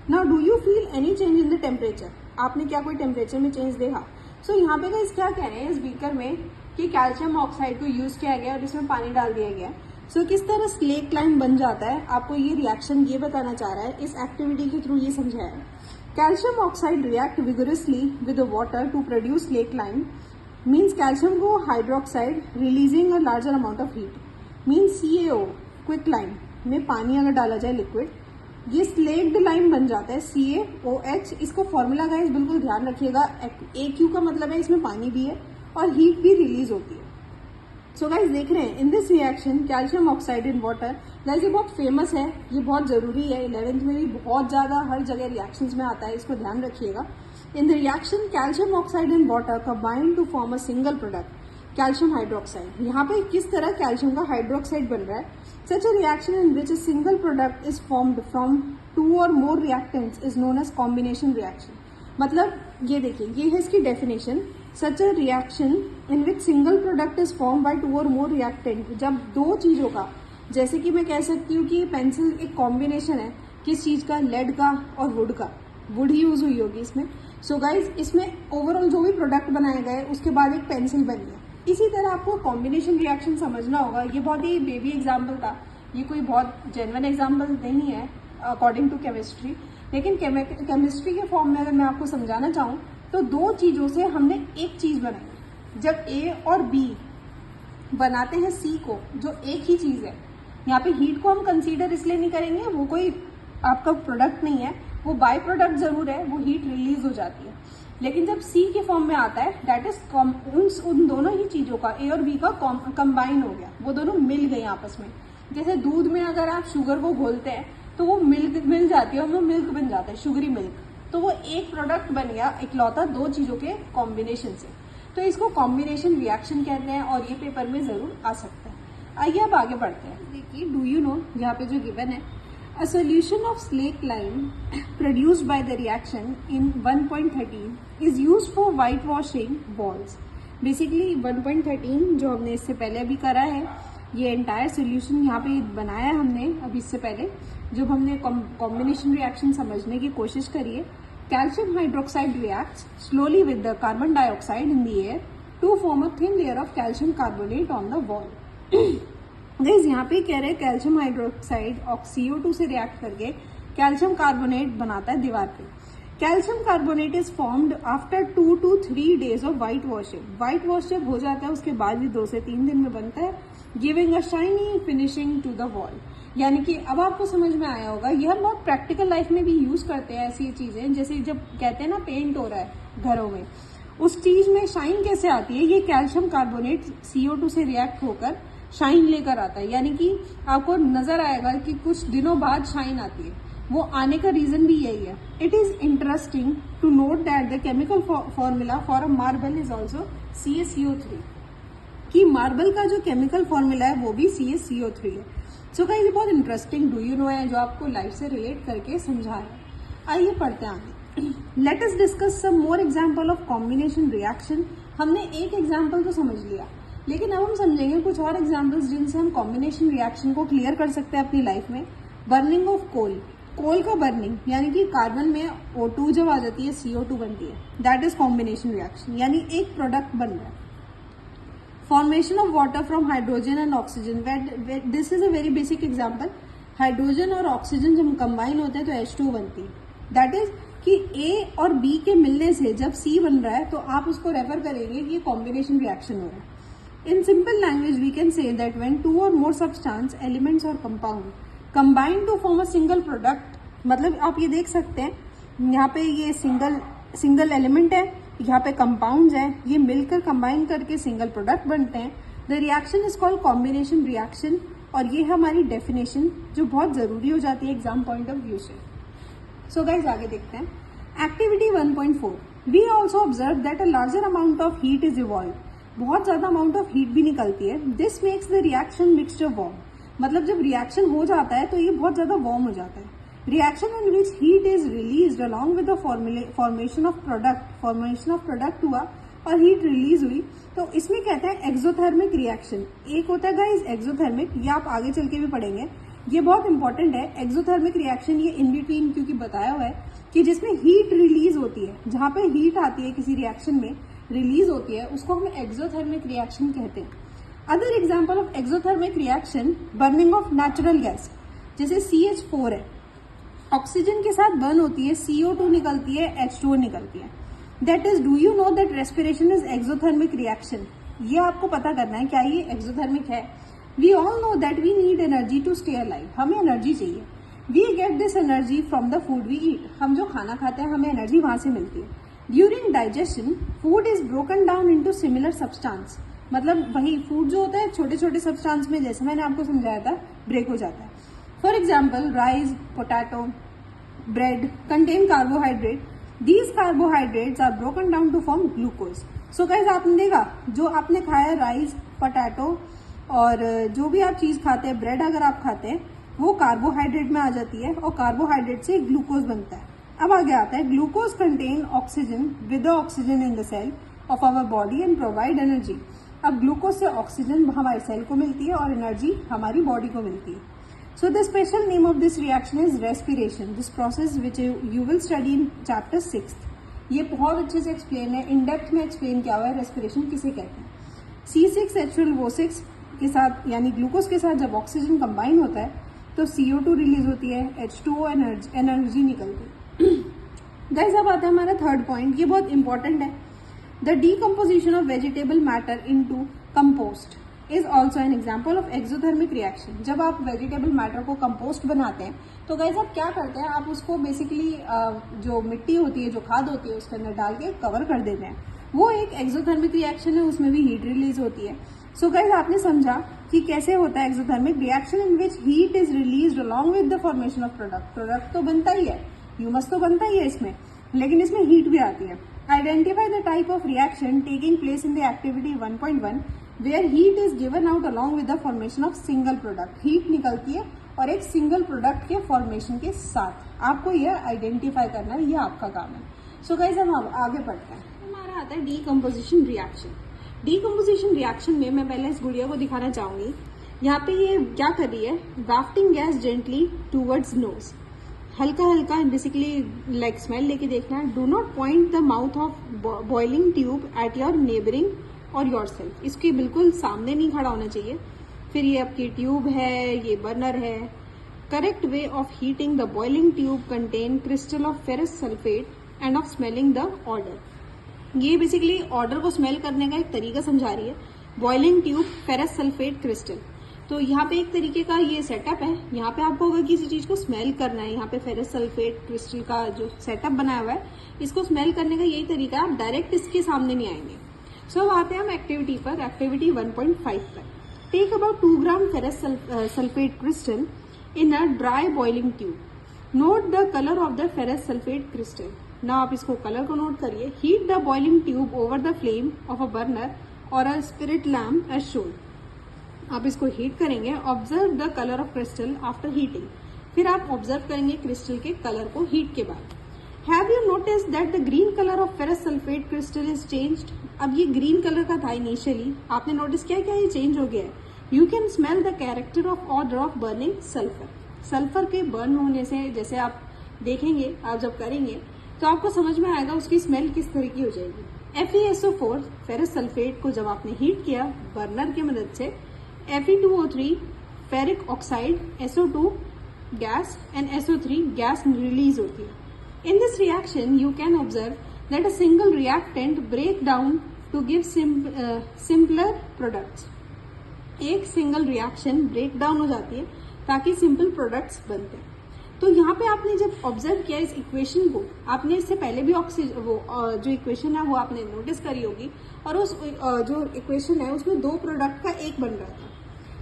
Now do you feel any change in the temperature. आपने क्या कोई टेम्परेचर में चेंज देखा. सो यहाँ पे गाइस क्या कह रहे हैं इस बीकर में कि कैल्शियम ऑक्साइड को यूज किया गया और इसमें पानी डाल दिया गया. सो किस तरह स्लेक लाइम बन जाता है, आपको ये रिएक्शन ये बताना चाह रहा है. इस एक्टिविटी के थ्रू ये समझाया है. Calcium oxide react vigorously with the water to produce slake lime. Means calcium go hydroxide releasing a larger amount of heat. Means CaO quick lime में पानी अगर डाला जाए लिक्विड, ये स्लेक्ड लाइम बन जाता है CaOH. इसको फॉर्मूला गाइस बिल्कुल ध्यान रखिएगा. AQ का मतलब है इसमें पानी भी है और हीट भी रिलीज होती है. सो गाइस देख रहे हैं in this reaction calcium oxide in water. Guys ये बहुत फेमस है, ये बहुत जरूरी है. 11th में भी बहुत ज्यादा हर जगह रिएक्शंस में आता है, इसको ध्यान रखिएगा. In the reaction calcium oxide in water combine to form a single product calcium hydroxide. यहाँ पे किस तरह कैल्शियम का हाइड्रोक्साइड बन रहा है. Such a reaction in which a single product is formed from 2 और more reactants is known as combination reaction. मतलब ये देखिए, ये है इसकी definition. Such a reaction in which single product is form by 2 और मोर रिएक्टेंट. जब दो चीजों का, जैसे कि मैं कह सकती हूँ कि पेंसिल एक कॉम्बिनेशन है किस चीज का, लेड का और वुड का. वुड ही यूज हुई होगी इसमें. सो गाइज इसमें ओवरऑल जो भी प्रोडक्ट बनाए गए उसके बाद एक पेंसिल बनी है. इसी तरह आपको कॉम्बिनेशन रिएक्शन समझना होगा. ये बहुत ही बेबी एग्जाम्पल था, ये कोई बहुत जेन्युइन एग्जाम्पल नहीं है अकॉर्डिंग टू केमिस्ट्री. लेकिन केमिस्ट्री के फॉर्म में अगर मैं आपको समझाना चाहूँ तो दो चीजों से हमने एक चीज बनाई. जब ए और बी बनाते हैं सी को, जो एक ही चीज है, यहाँ पे हीट को हम कंसीडर इसलिए नहीं करेंगे, वो कोई आपका प्रोडक्ट नहीं है, वो बाय प्रोडक्ट जरूर है, वो हीट रिलीज हो जाती है. लेकिन जब सी के फॉर्म में आता है दैट इज उन दोनों ही चीजों का, ए और बी का कंबाइन हो गया, वो दोनों मिल गए आपस में. जैसे दूध में अगर आप शुगर को घोलते हैं तो वो मिल्क मिल जाती है और वो मिल्क बन जाता है, शुगरी मिल्क. तो वो एक प्रोडक्ट बन गया इकलौता दो चीजों के कॉम्बिनेशन से. तो इसको कॉम्बिनेशन रिएक्शन कहते हैं और ये पेपर में जरूर आ सकता है. आइए अब आगे बढ़ते हैं. देखिए डू यू नो, यहाँ पे जो गिवन है, a solution of slack lime produced by the reaction in 1.13 is used for white washing walls. Basically 1.13 जो हमने इससे पहले अभी करा है, ये एंटायर सोल्यूशन यहाँ पे बनाया हमने अभी इससे पहले, जब हमने कॉम्बिनेशन रिएक्शन समझने की कोशिश करी है. Calcium hydroxide reacts slowly with the carbon dioxide in the air to form a thin layer of calcium carbonate on the wall. Guys यहाँ पे कह रहे हैं कैल्शियम हाइड्रोक्साइड CO2 से रिएक्ट करके कैल्शियम कार्बोनेट बनाता है दीवार पे. Calcium carbonate is formed after 2 to 3 days of white washing. White wash जब हो जाता है उसके बाद भी 2 से 3 दिन में बनता है, giving a shiny finishing to the wall. यानी कि अब आपको समझ में आया होगा, ये हम बहुत प्रैक्टिकल लाइफ में भी यूज करते हैं ऐसी चीजें. जैसे जब कहते हैं ना पेंट हो रहा है घरों में, उस चीज में शाइन कैसे आती है, ये कैल्शियम कार्बोनेट CO2 से रिएक्ट होकर शाइन लेकर आता है. यानी कि आपको नजर आएगा कि कुछ दिनों बाद शाइन आती है. वो आने का रीजन भी यही है. It is interesting to note that the chemical formula for a marble is also CaCO3. कि मार्बल का जो केमिकल फॉर्मूला है वो भी CaCO3 है. सो गाइस ये बहुत इंटरेस्टिंग डू यू नो है जो आपको लाइफ से रिलेट करके समझा रहा है। आइए पढ़ते हैं आगे। Let us discuss some more example of combination reaction. हमने एक एग्जांपल तो समझ लिया, लेकिन अब हम समझेंगे कुछ और एग्जांपल्स जिनसे हम कॉम्बिनेशन रिएक्शन को क्लियर कर सकते हैं अपनी लाइफ में। बर्निंग ऑफ कोल, कोल का बर्निंग यानी कि कार्बन में O2 जब आ जाती है CO2 बनती है, दैट इज कॉम्बिनेशन रिएक्शन, यानी एक प्रोडक्ट बन रहा है। Formation of water from hydrogen and oxygen, this is a very basic example. Hydrogen और ऑक्सीजन जब कंबाइन होते हैं तो H2 बनती है, दैट इज कि A और B के मिलने से जब C बन रहा है तो आप उसको रेफर करेंगे कि ये कॉम्बिनेशन रिएक्शन हो रहा है। In simple language, we can say that when two or more substance, elements or compound combine to form a single product, मतलब आप ये देख सकते हैं यहाँ पे ये सिंगल एलिमेंट है, यहाँ पे कंपाउंड्स हैं, ये मिलकर कंबाइन करके सिंगल प्रोडक्ट बनते हैं। The reaction is called combination reaction, और ये हमारी डेफिनेशन जो बहुत जरूरी हो जाती है एग्जाम पॉइंट ऑफ व्यू से। सो गाइज आगे देखते हैं। Activity 1.4, we also observe that a larger amount of heat is evolve, बहुत ज्यादा अमाउंट ऑफ हीट भी निकलती है। This makes the reaction mixture warm, मतलब जब रिएक्शन हो जाता है तो ये बहुत ज्यादा वार्म हो जाता है। Reaction in which heat is release along with the formation of product हुआ और हीट रिलीज हुई, तो इसमें कहते हैं एक्सोथर्मिक रिएक्शन। एक होता है गाइस एक्सोथर्मिक, ये आप आगे चल के भी पढ़ेंगे, ये बहुत इंपॉर्टेंट है। एक्सोथर्मिक रिएक्शन ये इन बिटवीन क्योंकि बताया हुआ है कि जिसमें हीट रिलीज होती है, जहां पे हीट आती है किसी रिएक्शन में रिलीज होती है, उसको हम एक्सोथर्मिक रिएक्शन कहते हैं। Other example of exothermic reaction, burning of natural gas, जैसे CH4 है, ऑक्सीजन के साथ बर्न होती है, CO2 निकलती है, H2O निकलती है। That is, do you know that respiration is exothermic reaction, ये आपको पता करना है क्या ये एक्सोथर्मिक है। We all know that we need energy to stay alive, हमें एनर्जी चाहिए। We get this energy from the food we eat, हम जो खाना खाते हैं हमें एनर्जी वहां से मिलती है। During digestion food is broken down into similar substance, मतलब वही फूड जो होता है छोटे छोटे सब्सटेंस में, जैसे मैंने आपको समझाया था, ब्रेक हो जाता है। For example rice, potato, bread contain carbohydrate, these carbohydrates are broken down to form glucose. So guys आपने देखा जो आपने खाया राइस, पोटैटो और जो भी आप चीज खाते हैं, ब्रेड अगर आप खाते हैं वो कार्बोहाइड्रेट में आ जाती है और कार्बोहाइड्रेट से ग्लूकोज बनता है। अब आगे आता है glucose contain oxygen with oxygen in the cell of our body and provide energy. अब ग्लूकोज से ऑक्सीजन हमारे सेल को मिलती है और एनर्जी हमारी बॉडी को मिलती है। So the special name of this reaction is respiration, this process which you will study in chapter 6। ये बहुत अच्छे से एक्सप्लेन है, इन डेप्थ में एक्सप्लेन किया हुआ है रेस्पिरेशन किसे कहते हैं। C6H12O6 के साथ यानी ग्लूकोज के साथ जब ऑक्सीजन कंबाइन होता है तो CO2 रिलीज होती है, H2O एनर्जी निकलती है। गाइस अब आता है हमारा थर्ड पॉइंट, ये बहुत इंपॉर्टेंट है। The decomposition of vegetable matter into compost is also an example of exothermic reaction. जब आप वेजिटेबल मैटर को कंपोस्ट बनाते हैं तो गाइस आप क्या करते हैं, आप उसको बेसिकली जो मिट्टी होती है, जो खाद होती है, उसके अंदर डाल के कवर कर देते हैं। वो एक एक्सोथर्मिक रिएक्शन है, उसमें भी हीट रिलीज होती है। सो गाइस आपने समझा कि कैसे होता है exothermic reaction in which heat is release along with the formation of product. Product तो बनता ही है, ह्यूमस तो बनता ही है इसमें, लेकिन इसमें हीट भी आती है। Identify the type of reaction taking place in the activity 1.1 where heat is given out along with the formation of single product. Heat निकलती है और एक सिंगल प्रोडक्ट के फॉर्मेशन के साथ आपको यह आइडेंटिफाई करना है, ये आपका काम है। सो गाइस हम आगे बढ़ते हैं। हमारा आता है डीकम्पोजिशन रिएक्शन। डीकम्पोजिशन रिएक्शन में मैं पहले इस गुड़िया को दिखाना चाहूंगी। यहाँ पे ये क्या कर रही है, वाफ्टिंग गैस जेंटली टूवर्ड्स नोज, हल्का हल्का बेसिकली लाइक स्मेल लेके देखना है। Do not point the mouth of boiling tube at your neighbouring और योर सेल्फ, इसके बिल्कुल सामने नहीं खड़ा होना चाहिए। फिर ये आपकी ट्यूब है, ये बर्नर है। Correct way of heating the boiling tube contain crystal of ferrous sulphate end of smelling the order. ये बेसिकली ऑर्डर को स्मेल करने का एक तरीका समझा रही है। Boiling tube, ferrous sulphate, crystal, तो यहाँ पे एक तरीके का ये सेटअप है। यहाँ पे आपको अगर किसी चीज को स्मेल करना है, यहाँ पे फेरस सल्फेट क्रिस्टल का जो सेटअप बनाया हुआ है, इसको स्मेल करने का यही तरीका है, आप डायरेक्ट इसके सामने नहीं आएंगे। सो अब आते हैं हम एक्टिविटी पर, एक्टिविटी 1.5 पर। Take about 2 gram ferrous sulphate crystal in a dry boiling tube, note the colour of the ferrous sulphate crystal. ना आप इसको कलर को नोट करिए। Heat the boiling tube over the flame of a burner और a spirit lamp as shown. आप इसको heat करेंगे, observe the colour of crystal after heating, फिर आप ऑब्जर्व करेंगे क्रिस्टल के कलर को हीट के बाद। Have you notice that the green colour of ferrous sulphate crystal is changed. अब ये ग्रीन कलर का था इनिशियली, आपने नोटिस किया क्या ये चेंज हो गया है। You can smell the character of order of burning sulphur. Sulphur के बर्न होने से जैसे आप देखेंगे, आप जब करेंगे तो आपको समझ में आएगा उसकी स्मेल किस तरह की हो जाएगी। FeSO4 फेरस सल्फेट को जब आपने हीट किया बर्नर की मदद से, Fe2O3 ferric oxide, SO2 gas and SO3 gas release होती है। In this reaction you can observe that a single reactant break down to give simpler products. एक सिंगल रिएक्शन ब्रेक डाउन हो जाती है ताकि सिंपल प्रोडक्ट्स बनते हैं। तो यहाँ पे आपने जब ऑब्जर्व किया इस इक्वेशन को, आपने इससे पहले भी जो इक्वेशन है वो आपने नोटिस करी होगी, और उस जो इक्वेशन है उसमें दो प्रोडक्ट का एक बन रहा था।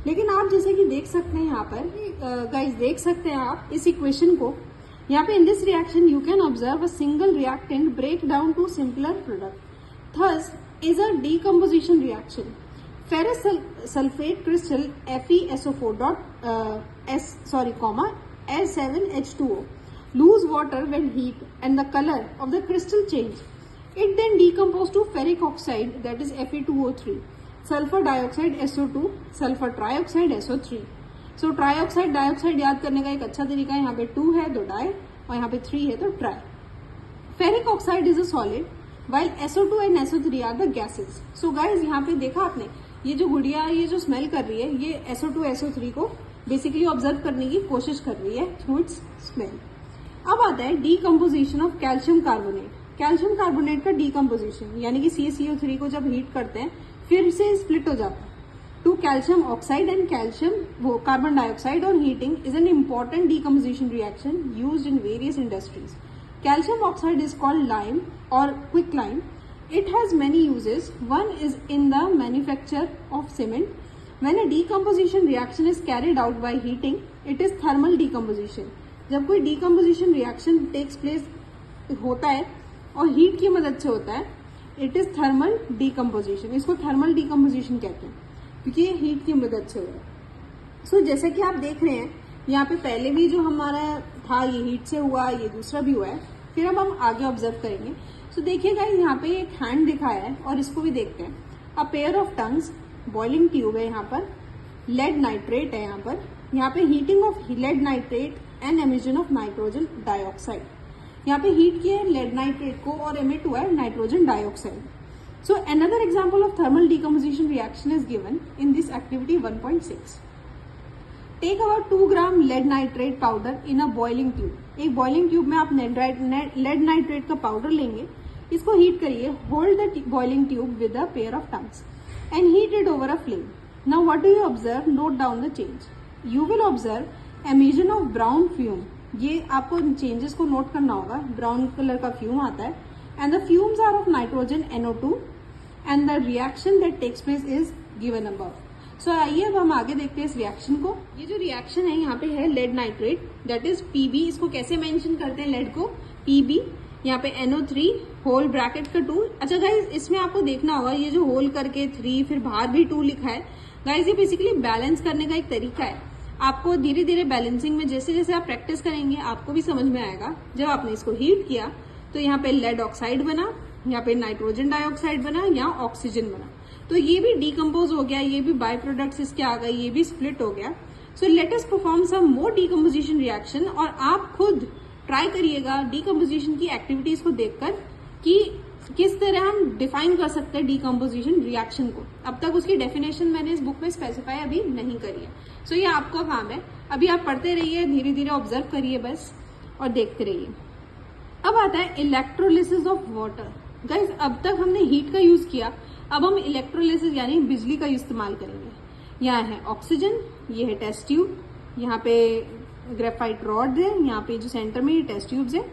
लेकिन आप जैसे कि देख सकते हैं यहाँ पर गाइस, देख सकते हैं आप इस इक्वेशन को, यहाँ पे in this reaction you can observe a single reactant break down to simpler product, thus is a decomposition reaction. Ferrous sulphate crystal FeSO4 S7H2O lose water when heat and the color of the crystal change. It then decomposes to ferric oxide, that is Fe2O3, sulfur dioxide SO2, sulfur trioxide SO3. So trioxide dioxide याद करने का एक अच्छा तरीका है, यहाँ पे 2 है तो डाई और यहाँ पे 3 है तो ट्राई। Ferric oxide is a solid while SO2 and SO3 are the gases. So guys यहाँ पे देखा आपने, ये जो गुड़िया ये जो स्मेल कर रही है ये SO2 SO3 को बेसिकली ऑब्जर्व करने की कोशिश कर रही है थ्रू इट्स स्मेल। अब आता है decomposition of calcium carbonate. Calcium carbonate का डीकम्पोजिशन यानी कि CaCO3 को जब हीट करते हैं फिर से स्प्लिट हो जाता है to calcium oxide and calcium वो कार्बन डाइऑक्साइड, और heating is an important decomposition reaction used in various industries. Calcium oxide is called lime or quicklime. It has many uses. One is in the manufacture of cement. When a decomposition reaction is carried out by heating, it is thermal decomposition. जब कोई decomposition reaction takes place होता है और heat की मदद से होता है, it is thermal decomposition. इसको thermal decomposition कहते हैं क्योंकि ये heat की मदद से हो रहा है। So जैसे कि आप देख रहे हैं यहाँ पे पहले भी जो हमारा था ये हीट से हुआ, ये दूसरा भी हुआ है, फिर अब हम आगे ऑब्जर्व करेंगे। सो देखिएगा यहाँ पे एक हैंड दिखाया है और इसको भी देखते हैं। A pair of tongs, boiling tube है यहाँ पर, लेड नाइट्रेट है यहाँ पे heating of lead nitrate and emission of nitrogen dioxide. यहाँ पे हीट किया है लेड नाइट्रेट को और एमिट हुआ है nitrogen dioxide. So another example of thermal decomposition reaction is given in this activity 1.6। Take about 2 gram lead nitrate powder in a boiling tube. एक boiling tube में आप लेड नाइट्रेट का powder लेंगे, इसको हीट करिए, hold the boiling tube with a pair of tongues and heat it over a flame. Now what do you observe? Note down the change. You will observe emission of brown fume. ये आपको changes को note करना होगा। Brown colour का fume आता है and the fumes are of nitrogen NO2 and the reaction that takes place is given above. So आइए अब हम आगे देखते हैं इस रिएक्शन को। ये जो रिएक्शन है यहाँ पे है lead nitrate, that is PB। इसको कैसे मेंशन करते हैं लेड को? PB। यहाँ पे NO3 होल ब्रैकेट का 2। अच्छा गाइज, इसमें आपको देखना होगा ये जो होल करके 3 फिर बाहर भी 2 लिखा है। गाइज ये बेसिकली बैलेंस करने का एक तरीका है। आपको धीरे धीरे बैलेंसिंग में जैसे जैसे आप प्रैक्टिस करेंगे आपको भी समझ में आएगा। जब आपने इसको हीट किया तो यहाँ पे लेड ऑक्साइड बना, यहाँ पे नाइट्रोजन डाइऑक्साइड बना, यहाँ ऑक्सीजन बना, तो ये भी डिकम्पोज हो गया, ये भी बाय प्रोडक्ट्स इसके आ गए, ये भी स्प्लिट हो गया। So let us perform some more decomposition reaction, और आप खुद ट्राई करिएगा डिकम्पोजिशन की एक्टिविटीज को देखकर कि किस तरह हम डिफाइन कर सकते हैं डिकम्पोजिशन रिएक्शन को। अब तक उसकी डेफिनेशन मैंने इस बुक में स्पेसिफाई अभी नहीं करी है। सो ये आपका काम है, अभी आप पढ़ते रहिए, धीरे धीरे ऑब्जर्व करिए बस और देखते रहिए। अब आता है इलेक्ट्रोलिसिस ऑफ वाटर। गाइज अब तक हमने हीट का यूज किया, अब हम इलेक्ट्रोलिसिस यानी बिजली का इस्तेमाल करेंगे। यहाँ है ऑक्सीजन, ये है टेस्ट ट्यूब, यहाँ पे ग्रेफाइट रॉड है, यहाँ पे जो सेंटर में ये टेस्ट ट्यूब्स है,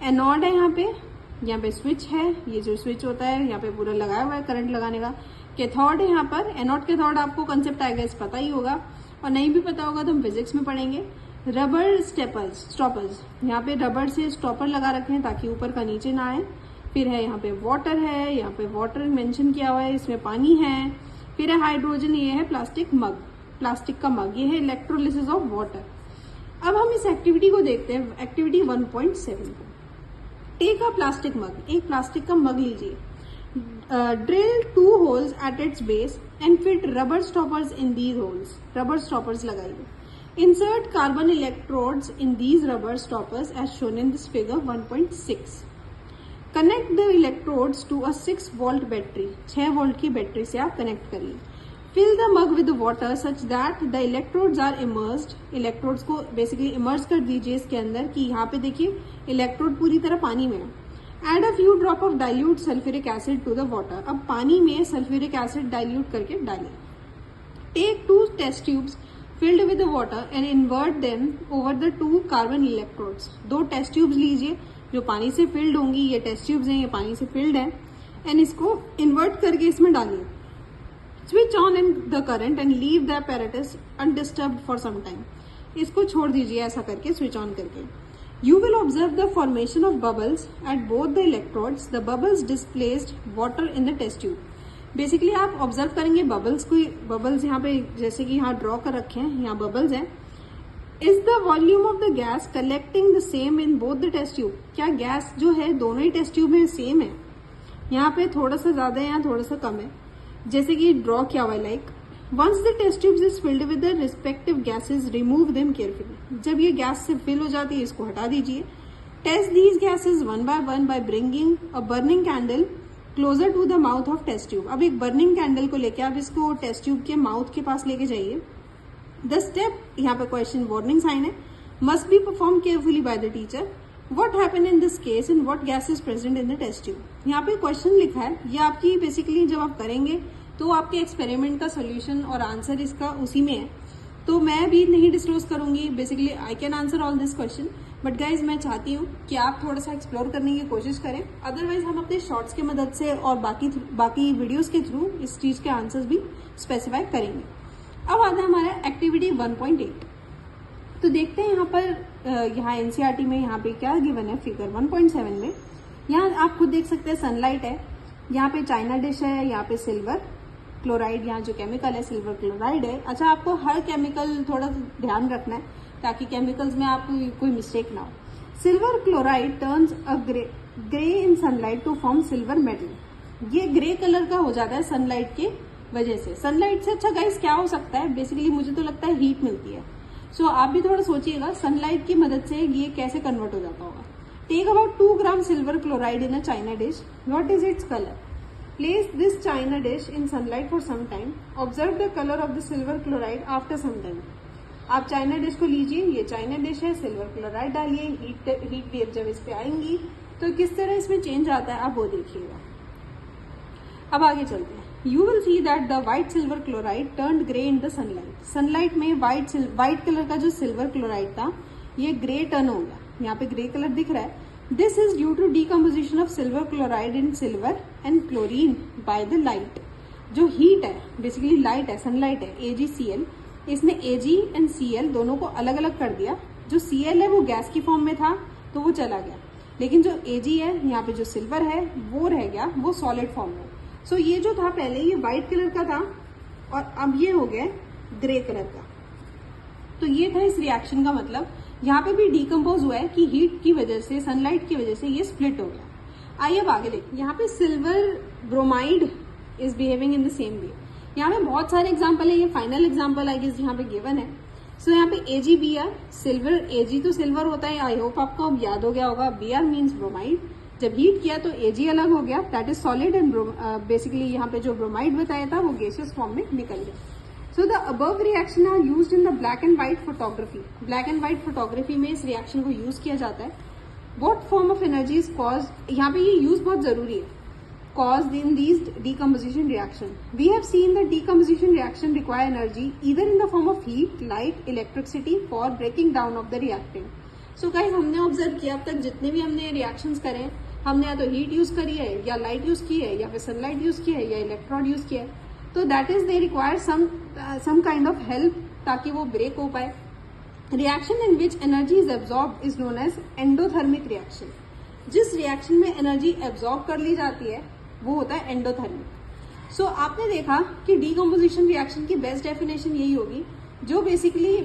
एनोड है यहाँ पे स्विच है, ये जो स्विच होता है यहाँ पे पूरा लगाया हुआ है करंट लगाने का। कैथोड है यहाँ पर, एनोड कैथोड आपको कंसेप्ट आएगा इस पता ही होगा, और नहीं भी पता होगा तो हम फिजिक्स में पढ़ेंगे। रबर स्टॉपर्स, यहाँ पे रबर से स्टॉपर लगा रखे हैं ताकि ऊपर का नीचे ना आए। फिर है यहाँ पे वाटर है, यहाँ पे वाटर मेंशन किया हुआ है, इसमें पानी है। फिर है हाइड्रोजन, ये है प्लास्टिक मग, प्लास्टिक का मग, ये है इलेक्ट्रोलिसिस ऑफ वाटर। अब हम इस एक्टिविटी को देखते हैं, एक्टिविटी 1.7 को। टेक अ प्लास्टिक मग, एक प्लास्टिक का मग लीजिए, drill 2 holes at its base and fit rubber stoppers in these holes, rubber stoppers लगाइए। Insert carbon electrodes in these rubber stoppers as shown in this figure 1.6। Connect the electrodes to a 6 volt battery, 6 volt की battery से आप connect करिए। Fill the mug with water such that the electrodes are immersed, electrodes को basically immerse कर दीजिए इसके अंदर, कि यहाँ पे देखिए इलेक्ट्रोड पूरी तरह पानी में है। Add a few drop of dilute sulphuric acid to the water, अब पानी में सल्फ्यूरिक एसिड डाइल्यूट करके डालिए। Take 2 test tubes filled with the water and invert them over the 2 carbon electrodes, 2 test tubes लीजिए जो पानी से फिल्ड होंगी, ये टेस्ट ट्यूब्स हैं, ये पानी से फिल्ड है, एंड इसको इन्वर्ट करके इसमें डालिए। Switch on in the current and leave the apparatus undisturbed for some time, इसको छोड़ दीजिए ऐसा करके, स्विच ऑन करके। You will observe the formation of bubbles at both the electrodes, the bubbles displaced water in the test tube। Basically आप observe करेंगे bubbles को, bubbles यहाँ पे जैसे कि यहाँ ड्रॉ कर रखे हैं, यहाँ बबल्स हैं। Is the volume of the gas collecting the same in both the test tube, क्या गैस जो है दोनों ही टेस्ट ट्यूब में सेम है? यहाँ पे थोड़ा सा ज्यादा है, यहाँ थोड़ा सा कम है, जैसे कि ड्रॉ किया हुआ है। Like once the test tubes is filled with the respective gases, remove them carefully, जब ये गैस से फिल हो जाती है इसको हटा दीजिए। Test these gases one by one by bringing a burning candle closer to the mouth of test tube, अब एक बर्निंग कैंडल को लेके आप इसको टेस्ट ट्यूब के माउथ के पास लेके जाइए। द स्टेप, यहाँ पे क्वेश्चन वार्निंग साइन है, must be perform carefully by the teacher. What happen in this case and what gas is present in the test tube, यहाँ पे क्वेश्चन लिखा है, ये आपकी बेसिकली जब आप करेंगे तो आपके एक्सपेरिमेंट का सोल्यूशन और आंसर इसका उसी में है, तो मैं भी नहीं डिस्क्लोज करूंगी। Basically I can answer all this question, but guys मैं चाहती हूँ कि आप थोड़ा सा एक्सप्लोर करने की कोशिश करें, अदरवाइज हम अपने शॉर्ट्स की मदद से और बाकी वीडियोस के थ्रू इस चीज के आंसर्स भी स्पेसिफाई करेंगे। अब आता है हमारा एक्टिविटी 1.8। तो देखते हैं यहाँ पर, यहाँ एनसीईआरटी में यहाँ पे क्या गिवन है फिगर 1.7 में। यहाँ आप खुद देख सकते हैं सनलाइट है, यहाँ पे चाइना डिश है, यहाँ पे सिल्वर क्लोराइड, यहाँ जो केमिकल है सिल्वर क्लोराइड है। अच्छा, आपको हर केमिकल थोड़ा ध्यान रखना है ताकि केमिकल्स में आपको कोई मिस्टेक ना हो। Silver chloride turns a grey in sunlight to form silver metal, ये ग्रे कलर का हो जाता है सनलाइट के वजह से। सनलाइट से अच्छा गाइस क्या हो सकता है? बेसिकली मुझे तो लगता है हीट मिलती है। सो आप भी थोड़ा सोचिएगा सनलाइट की मदद से ये कैसे कन्वर्ट हो जाता होगा। Take about 2 gram silver chloride in a china dish, what is its colour? Place this china dish in sunlight for some time. Observe the color of the silver chloride after some time. आप China dish को लीजिए, ये China dish है, silver chloride डालिए, heat wave जब इस पे आएंगी तो किस तरह इसमें चेंज आता है आप वो देखिएगा। अब आगे चलते हैं। You will see that the white silver chloride turned grey in the sunlight. Sunlight में व्हाइट कलर का जो सिल्वर क्लोराइड था ये ग्रे टर्न हो गया, यहाँ पे ग्रे कलर दिख रहा है। This is due to decomposition of silver chloride in silver and chlorine by the light. जो हीट है बेसिकली लाइट है, सनलाइट है, AgCl, इसने Ag एंड Cl दोनों को अलग अलग कर दिया। जो Cl है वो गैस की फॉर्म में था तो वो चला गया, लेकिन जो Ag है यहाँ पे जो सिल्वर है वो रह गया, वो सॉलिड फॉर्म में। सो ये जो था पहले ये व्हाइट कलर का था और अब ये हो गया ग्रे कलर का। तो ये था इस रिएक्शन का मतलब। यहाँ पे भी डिकम्पोज हुआ है कि हीट की वजह से, सनलाइट की वजह से ये स्प्लिट हो गया। आइए अब आगे देखिए। यहाँ पे silver bromide is behaving in the same way. यहाँ पे बहुत सारे एग्जांपल है, ये फाइनल एग्जांपल आई गेस यहाँ पे गिवन है। सो यहाँ पे AgBr, सिल्वर, Ag तो सिल्वर होता है, आई होप आपको अब याद हो गया होगा। Br मीन्स ब्रोमाइड, जब हीट किया तो Ag अलग हो गया, that is solid, and basically यहाँ पे जो ब्रोमाइड बताया था वो गैसियस फॉर्म में निकल गया। So the above reaction are used in the black and white photography. Black and white photography में इस reaction को use किया जाता है। What form of energy is caused? यहाँ पे ये use बहुत जरूरी है। Caused in these decomposition reaction. We have seen that decomposition reaction require energy either in the form of heat, light, electricity for breaking down of the reactant. So guys हमने observe किया अब तक जितने भी हमने reactions करे, हमने या तो heat use करी है, या light use की है, या फिर sunlight use की है, या electrode use किया है। तो that is they require some kind of help ताकि वो ब्रेक हो पाए। Reaction in which energy is absorb is known as endothermic reaction. जिस रिएक्शन में एनर्जी एब्जॉर्ब कर ली जाती है वो होता है एंडोथर्मिक। सो आपने देखा कि डीकम्पोजिशन रिएक्शन की बेस्ट डेफिनेशन यही होगी, जो बेसिकली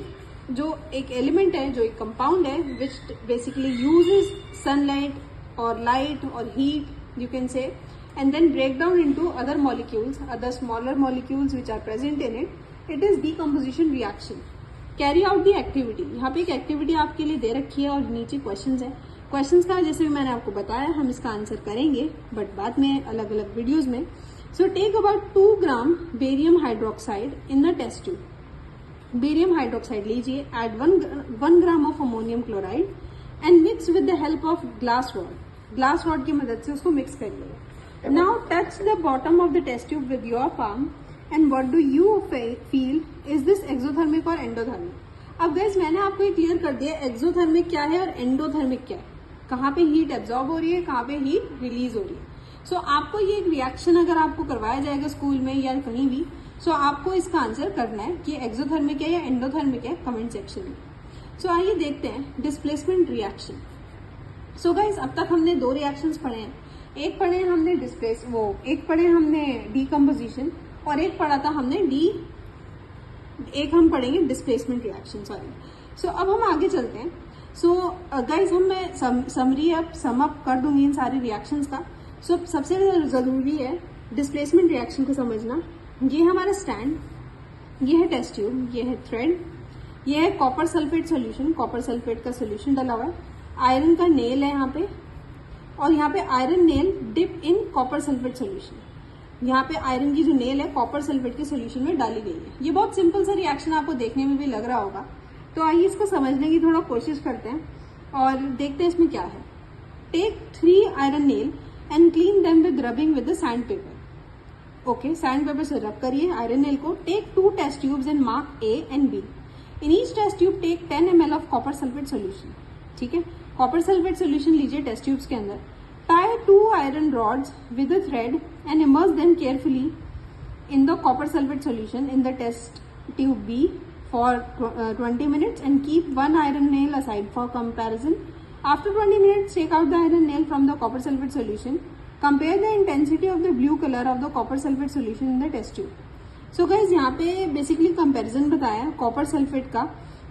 जो एक एलिमेंट है, जो एक कंपाउंड है, विच बेसिकली यूजेस सनलाइट और लाइट और heat you can say, and then break down into other molecules, other smaller molecules which are present in it. It is decomposition reaction. Carry out the activity. यहाँ पे एक activity आपके लिए दे रखी है और नीचे क्वेश्चंस है. क्वेश्चंस का जैसे भी मैंने आपको बताया हम इसका आंसर करेंगे बट बाद में अलग अलग वीडियोज में. So take about 2 gram barium hydroxide in the test tube. Barium hydroxide लीजिए, add 1 gram of ammonium chloride and mix with the help of glass rod. Glass rod की मदद से उसको मिक्स करिएगा. Now touch the bottom of the test tube with your palm and what do you feel? Is this exothermic or endothermic? अब guys मैंने आपको ये clear कर दिया एक्सोथर्मिक क्या है और एंडोथर्मिक क्या है, कहाँ पे हीट एब्जॉर्ब हो रही है, कहाँ पे हीट रिलीज हो रही है. सो आपको ये एक रिएक्शन अगर आपको करवाया जाएगा स्कूल में या कहीं भी, सो आपको इसका आंसर करना है कि एक्सोथर्मिक है या एंडोथर्मिक है कमेंट सेक्शन में. सो आइए देखते हैं डिस्प्लेसमेंट रिएक्शन. सो गाइज अब तक हमने 2 रिएक्शंस पढ़े हैं. एक पढ़े हमने एक पढ़े हमने डीकम्पोजिशन और एक पढ़ा था हमने एक हम पढ़ेंगे डिस्प्लेसमेंट रिएक्शन. सॉरी. सो अब हम आगे चलते हैं. सो गाइज मैं समरी अब सम अप कर दूंगी इन सारे रिएक्शंस का. सो सबसे जरूरी है डिस्प्लेसमेंट रिएक्शन को समझना. ये हमारा स्टैंड, ये है टेस्ट ट्यूब, ये है थ्रेड, ये है copper sulphate solution, copper sulphate का सोल्यूशन डाला हुआ है, आयरन का नेल है यहाँ पे, और यहाँ पे iron nail dip in copper sulphate solution. यहाँ पे आयरन की जो नेल है कॉपर सल्फेट के सोल्यूशन में डाली गई है. ये बहुत सिंपल सा रिएक्शन आपको देखने में भी लग रहा होगा. तो आइए इसको समझने की थोड़ा कोशिश करते हैं और देखते हैं इसमें क्या है. Take 3 iron nail and clean them with rubbing with the sand paper. Okay, sand paper से रब करिए आयरन नेल को. Take 2 test tubes and mark A and B. In each test tube take 10 ml of copper sulphate solution. ठीक है, copper sulphate solution लीजिए test tubes के अंदर. Tie 2 iron rods with a thread and immerse them carefully in the copper sulfate solution in the test tube B for 20 minutes and keep 1 iron nail aside for comparison. After 20 minutes, take out the iron nail from the copper sulfate solution. Compare the intensity of the blue color of the copper sulfate solution in the test tube. So guys, यहाँ पे basically comparison बताया copper sulfate का.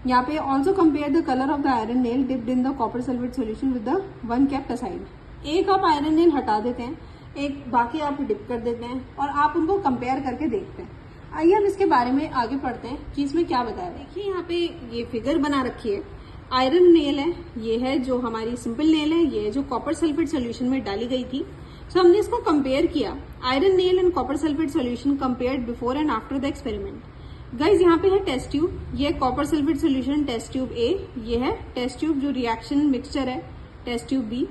यहाँ पे also compare the color of the iron nail dipped in the copper sulfate solution with the one kept aside. एक आप iron nail हटा देते हैं, एक बाकी आप डिप कर देते हैं और आप उनको कंपेयर करके देखते हैं. आइए हम इसके बारे में आगे पढ़ते हैं कि इसमें क्या बताया. देखिए यहाँ पे ये फिगर बना रखी है. आयरन नेल है, ये है जो हमारी सिंपल नेल है, ये जो कॉपर सल्फेट सोल्यूशन में डाली गई थी. सो हमने इसको कंपेयर किया. Iron nail and copper sulphate solution compared before and after the experiment. Guys यहाँ पे है टेस्ट ट्यूब, ये copper sulphate solution test tube A, ये है टेस्ट ट्यूब जो रिएक्शन मिक्सचर है टेस्ट ट्यूब B.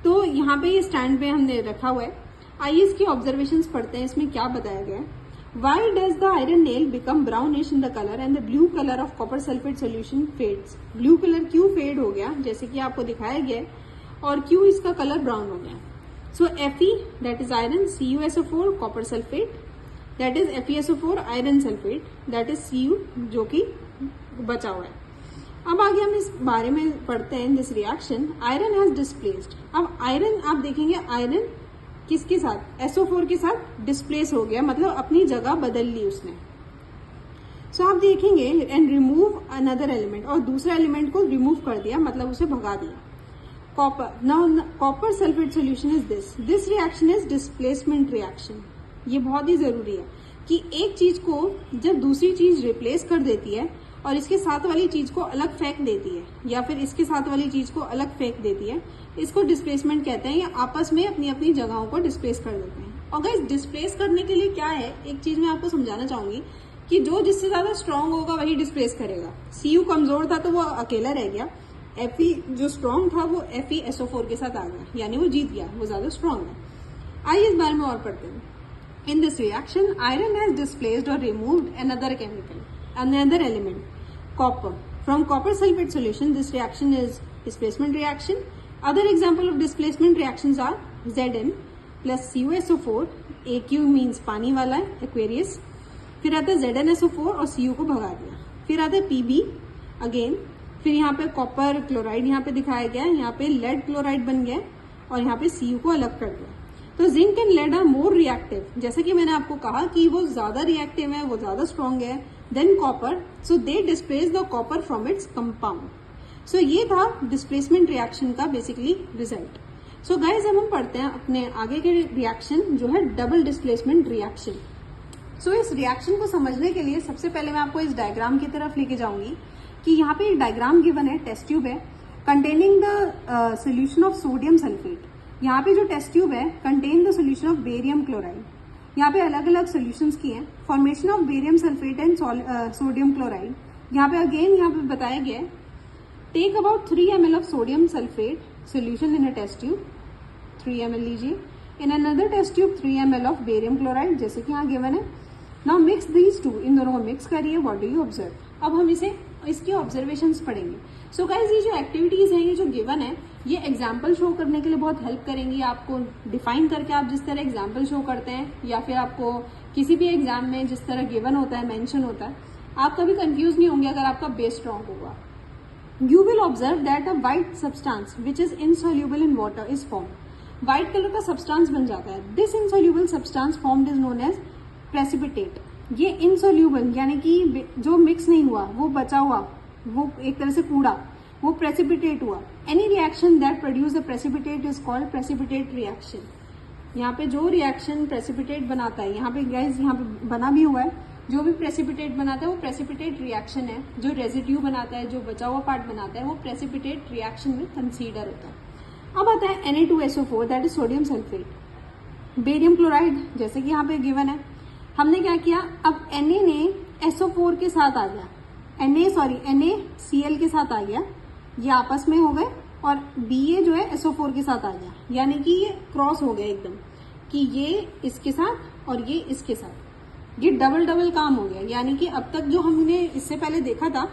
तो यहाँ पे ये स्टैंड पे हमने रखा हुआ है. आइए इसकी ऑब्जर्वेशंस पढ़ते हैं, इसमें क्या बताया गया है. Why does the iron nail become brownish in the colour and the blue colour of copper sulphate solution fades. Blue colour क्यों फेड हो गया जैसे कि आपको दिखाया गया है, और क्यों इसका कलर ब्राउन हो गया. सो Fe that is iron, CuSO4 copper sulphate that is FeSO4 iron sulphate that is Cu जो कि बचा हुआ है. अब आगे हम इस बारे में पढ़ते हैं this reaction. Iron has displaced. अब आयरन आप देखेंगे, आयरन किसके साथ, SO4 के साथ डिस्प्लेस हो गया, मतलब अपनी जगह बदल ली उसने. सो आप देखेंगे एंड रिमूव अनदर एलिमेंट, और दूसरा एलिमेंट को रिमूव कर दिया, मतलब उसे भगा दिया. Copper, now copper sulphate solution is this reaction is displacement reaction. ये बहुत ही जरूरी है कि एक चीज को जब दूसरी चीज रिप्लेस कर देती है और इसके साथ वाली चीज को अलग फेंक देती है, या फिर इसके साथ वाली चीज को अलग फेंक देती है, इसको डिस्प्लेसमेंट कहते हैं. या आपस में अपनी अपनी जगहों को डिस्प्लेस कर देते हैं. और गाइस डिस्प्लेस करने के लिए क्या है, एक चीज मैं आपको समझाना चाहूंगी कि जो जिससे ज्यादा स्ट्रांग होगा वही डिस्प्लेस करेगा. Cu कमजोर था तो वो अकेला रह गया, Fe जो स्ट्रांग था वो FeSO4 के साथ आ गया, यानी वो जीत गया, वो ज्यादा स्ट्रांग है. आइए इस बारे में और पढ़ते हैं. In this reaction iron has displaced और removed another chemical, another element, copper. From copper sulfate solution, this reaction is displacement reaction. Other example of displacement reactions are Zn plus CuSO4. AQ means पानी वाला है, Aquarius. फिर आता है ZnSO4 और Cu को भगा दिया. फिर आता है Pb अगेन. फिर यहाँ पे कॉपर क्लोराइड यहाँ पे दिखाया गया है, यहाँ पे लेड क्लोराइड बन गया और यहाँ पे Cu को अलग कर दिया. तो zinc and lead are more reactive, जैसे कि मैंने आपको कहा कि वो ज्यादा रिएक्टिव है, वो ज्यादा स्ट्रॉन्ग है then copper, so they displace the copper from its compound. So ये था डिस्प्लेसमेंट रिएक्शन का बेसिकली रिजल्ट। सो गाइज अब हम पढ़ते हैं अपने आगे के रिएक्शन जो है डबल डिस्प्लेसमेंट रिएक्शन। सो इस रिएक्शन को समझने के लिए सबसे पहले मैं आपको इस डायग्राम की तरफ लेके जाऊंगी कि यहाँ पे एक डायग्राम गिवन है, टेस्ट ट्यूब है containing the solution of sodium sulphate. यहाँ पे जो टेस्ट ट्यूब है contain the solution of barium chloride. यहाँ पे अलग अलग सोल्यूशंस की हैं, formation of barium sulphate and sodium chloride. यहाँ पे अगेन यहाँ पे बताया गया है take about 3 ml of sodium sulphate solution in a test tube, 3 ml लीजिए, in another test tube 3 ml of barium chloride, जैसे कि यहाँ गिवन है। नाउ मिक्स दीज टू, इन दोनों को मिक्स करिए, व्हाट डू यू ऑब्जर्व। अब हम इसकी ऑब्जर्वेशंस पढ़ेंगे। सो गाइज ये जो एक्टिविटीज हैं, ये जो गिवन है, ये एग्जाम्पल शो करने के लिए बहुत हेल्प करेंगी आपको। डिफाइन करके आप जिस तरह एग्जाम्पल शो करते हैं या फिर आपको किसी भी एग्जाम में जिस तरह गिवन होता है, मेंशन होता है, आप कभी कंफ्यूज नहीं होंगे अगर आपका बेस स्ट्रॉन्ग होगा। You will observe that a white substance which is insoluble in water is formed. White colour का सब्सटेंस बन जाता है। This insoluble substance formed is known as precipitate. ये insoluble यानी कि जो मिक्स नहीं हुआ, वो बचा हुआ, वो एक तरह से कूड़ा, वो precipitate हुआ। Any reaction that produce a precipitate is called precipitate reaction. यहाँ पे जो रिएक्शन precipitate बनाता है, यहाँ पे गाइज यहाँ पे बना भी हुआ है, जो भी प्रेसिपिटेट बनाता है वो प्रेसिपिटेट रिएक्शन है। जो रेजिड्यू बनाता है, जो बचा हुआ पार्ट बनाता है, वो प्रेसिपिटेट रिएक्शन में कंसीडर होता है। अब आता है Na2SO4 that is sodium sulphate. Barium chloride जैसे कि यहाँ पे गिवन है, हमने क्या किया, अब Na ने SO4 के साथ आ गया, NaCl के साथ आ गया, ये आपस में हो गए, और Ba जो है SO4 के साथ आ गया, यानी कि ये क्रॉस हो गया एकदम, कि ये इसके साथ और ये इसके साथ, ये डबल डबल काम हो गया। यानी कि अब तक जो हमने इससे पहले देखा था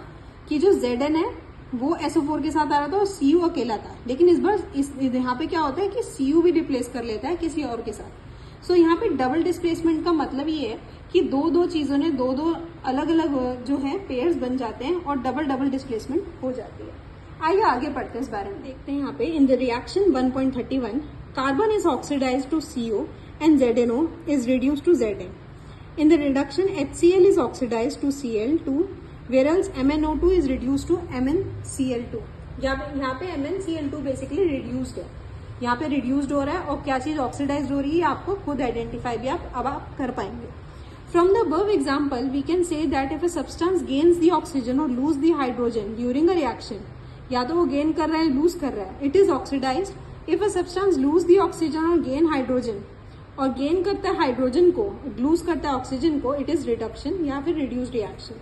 कि जो Zn है वो SO4 के साथ आ रहा था और Cu अकेला था, लेकिन इस बार यहाँ पे क्या होता है कि Cu भी रिप्लेस कर लेता है किसी और के साथ। सो यहाँ पे डबल डिस्प्लेसमेंट का मतलब ये है कि दो चीजों ने दो अलग अलग जो है पेयर्स बन जाते हैं और डबल डिस्प्लेसमेंट हो जाती है। आइए आगे पढ़ते हैं, इस बारे में देखते हैं। यहाँ पे in the reaction 1.31 carbon is oxidised to CO and ZNO is reduced to Zn. In the reduction, HCl is oxidized to Cl2, whereas MnO2 is reduced to MnCl2. यहाँ पे MnCl2 बेसिकली रिड्यूस्ड है, यहाँ पे reduced हो रहा है, और क्या चीज ऑक्सीडाइज्ड हो रही है आपको खुद आइडेंटिफाई भी आप कर पाएंगे। From the above example, we can say that if a substance gains the oxygen or lose the hydrogen during a reaction, या तो वो गेन कर रहा है, लूज कर रहा है, it is oxidized. If a substance lose the oxygen or gain hydrogen, और गेन करता है हाइड्रोजन को, लूज करता है ऑक्सीजन को, इट इज रिडक्शन या फिर रिड्यूस्ड रिएक्शन।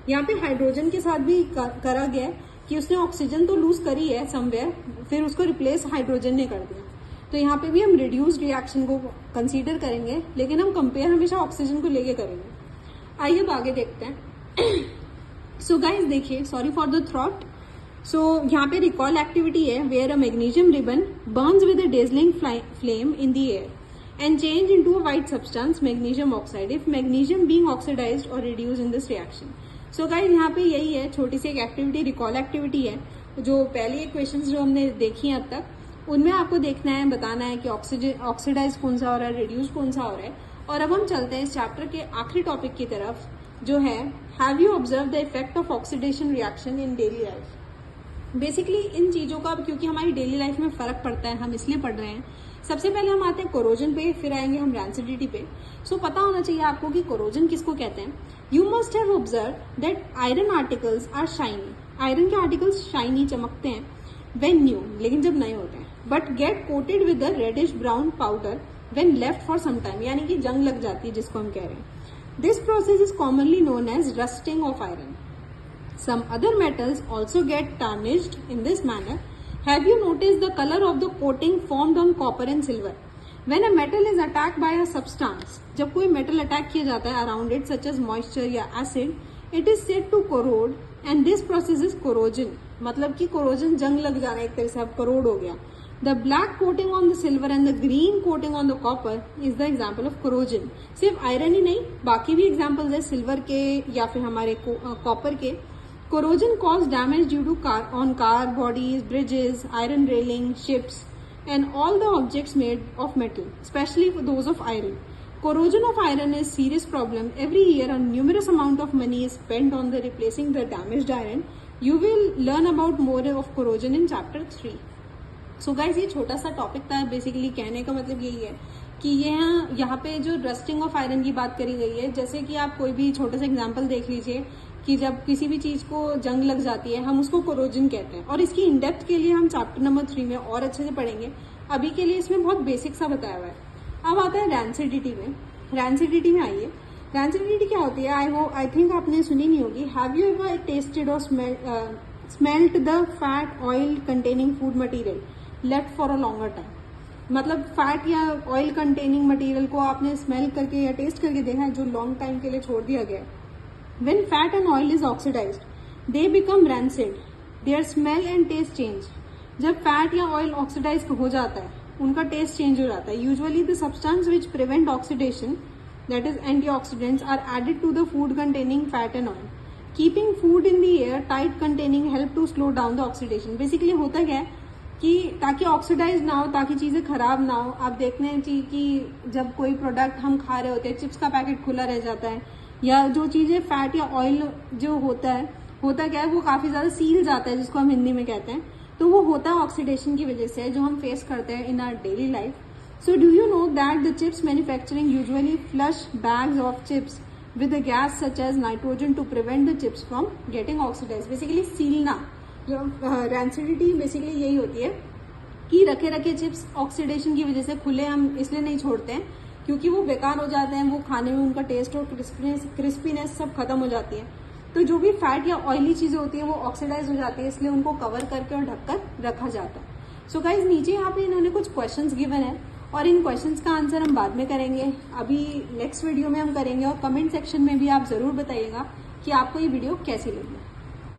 यहाँ पे हाइड्रोजन के साथ भी करा गया है कि उसने ऑक्सीजन तो लूज करी है समवेयर, फिर उसको रिप्लेस हाइड्रोजन ने कर दिया, तो यहाँ पे भी हम रिड्यूस्ड रिएक्शन को कंसीडर करेंगे, लेकिन हम कंपेयर हमेशा ऑक्सीजन को लेके करेंगे। आइए अब आगे देखते हैं। सो गाइज देखिए, sorry for the throat. So यहाँ पे रिकॉल एक्टिविटी है where a magnesium ribbon burns with a dazzling flame in the air and change into a white substance magnesium oxide if magnesium being oxidized or reduced in this reaction. So guys यहाँ पे यही है, छोटी सी एक activity recall activity है। जो पहली questions जो हमने देखी हैं अब तक, उनमें आपको देखना है, बताना है कि ऑक्सीडाइज कौन सा हो रहा है, रिड्यूस कौन सा हो रहा है। और अब हम चलते हैं इस चैप्टर के आखिरी टॉपिक की तरफ, जो है have you observe the effect of oxidation reaction in daily life. Basically इन चीजों का, क्योंकि हमारी डेली लाइफ में फर्क पड़ता है, हम इसलिए पढ़ रहे हैं। सबसे पहले हम आते हैं कोरोजन पे, फिर आएंगे हम रैंसिडिटी पे। सो पता होना चाहिए आपको कि कोरोजन किसको कहते हैं। You must have observe that iron articles are shiny. Iron के आर्टिकल्स शाइनी, चमकते हैं व्हेन न्यू, लेकिन जब नए होते हैं, but get coated with the reddish brown powder when left for some time, यानी कि जंग लग जाती है जिसको हम कह रहे हैं। This process is commonly known as rusting of iron. Some other metals also get tarnished in this manner. Have you noticed the color of the coating formed on copper and silver? When a metal is attacked by a substance, जब कोई metal attack किया जाता है around it such as moisture या acid, it is said to corrode and this process is corrosion. मतलब कि corrosion जंग लग जाना, एक तरह से अब corrode हो गया। The black coating on the silver and the green coating on the copper is the example of corrosion. सिर्फ आयरन ही नहीं, बाकी भी examples है सिल्वर के या फिर हमारे कॉपर के। Corrosion cause damage due to car bodies, bridges, iron railing, ships. and all the objects made of metal, especially for those of iron. Corrosion of iron is serious problem. Every year, a numerous amount of money is spent on the replacing the damaged iron. You will learn about more of corrosion in chapter 3. So guys, ये छोटा सा topic था. Basically कहने का मतलब यही है कि यहाँ पे जो रस्टिंग ऑफ आयरन की बात करी गई है, जैसे कि आप कोई भी छोटा सा एग्जांपल देख लीजिए कि जब किसी भी चीज को जंग लग जाती है हम उसको कोरोजन कहते हैं. और इसकी इन डेप्थ के लिए हम चैप्टर नंबर 3 में और अच्छे से पढ़ेंगे. अभी के लिए इसमें बहुत बेसिक सा बताया हुआ है. अब आता है रैंसिडिटी में. रैंसिडिटी में आइए. रैंसिडिटी क्या होती है? आई थिंक आपने सुनी नहीं होगी. हैव यू एवर टेस्टेड और smelt the fat oil containing food material left for a longer time? मतलब फैट या ऑयल कंटेनिंग मटेरियल को आपने स्मेल करके या टेस्ट करके देखा है जो लॉन्ग टाइम के लिए छोड़ दिया गया है. When fat and oil is oxidized, they become rancid. Their smell and taste change. जब फैट या ऑयल ऑक्सीडाइज हो जाता है उनका टेस्ट चेंज हो जाता है. Usually the substance which prevent oxidation, that is antioxidants, are added to the food containing fat and oil. Keeping food in the airtight containing help to slow down the oxidation. Basically होता क्या है कि ताकि oxidise ना हो, ताकि चीजें खराब ना हो. आप देखते हैं कि जब कोई प्रोडक्ट हम खा रहे होते हैं, चिप्स का पैकेट खुला रह जाता है या जो चीजें फैट या ऑयल जो होता क्या है वो काफी ज्यादा सील जाता है, जिसको हम हिंदी में कहते हैं. तो वो होता है ऑक्सीडेशन की वजह से, जो हम फेस करते हैं in our daily life. So do you know that the chips manufacturing usually flush bags of chips with a gas such as nitrogen to prevent the chips from getting oxidise. Basically सीलना, rancidity basically यही होती है कि रखे रखे chips oxidation की वजह से खुले हम इसलिए नहीं छोड़ते हैं क्योंकि वो बेकार हो जाते हैं. वो खाने में उनका टेस्ट और क्रिस्पीनेस सब खत्म हो जाती है. तो जो भी फैट या ऑयली चीजें होती है वो ऑक्सीडाइज हो जाती है, इसलिए उनको कवर करके और ढककर रखा जाता है. सो गाइज, नीचे यहाँ पे इन्होंने कुछ क्वेश्चंस गिवन है और इन क्वेश्चंस का आंसर हम बाद में करेंगे. अभी नेक्स्ट वीडियो में हम करेंगे. और कमेंट सेक्शन में भी आप जरूर बताइएगा कि आपको ये वीडियो कैसी लगी.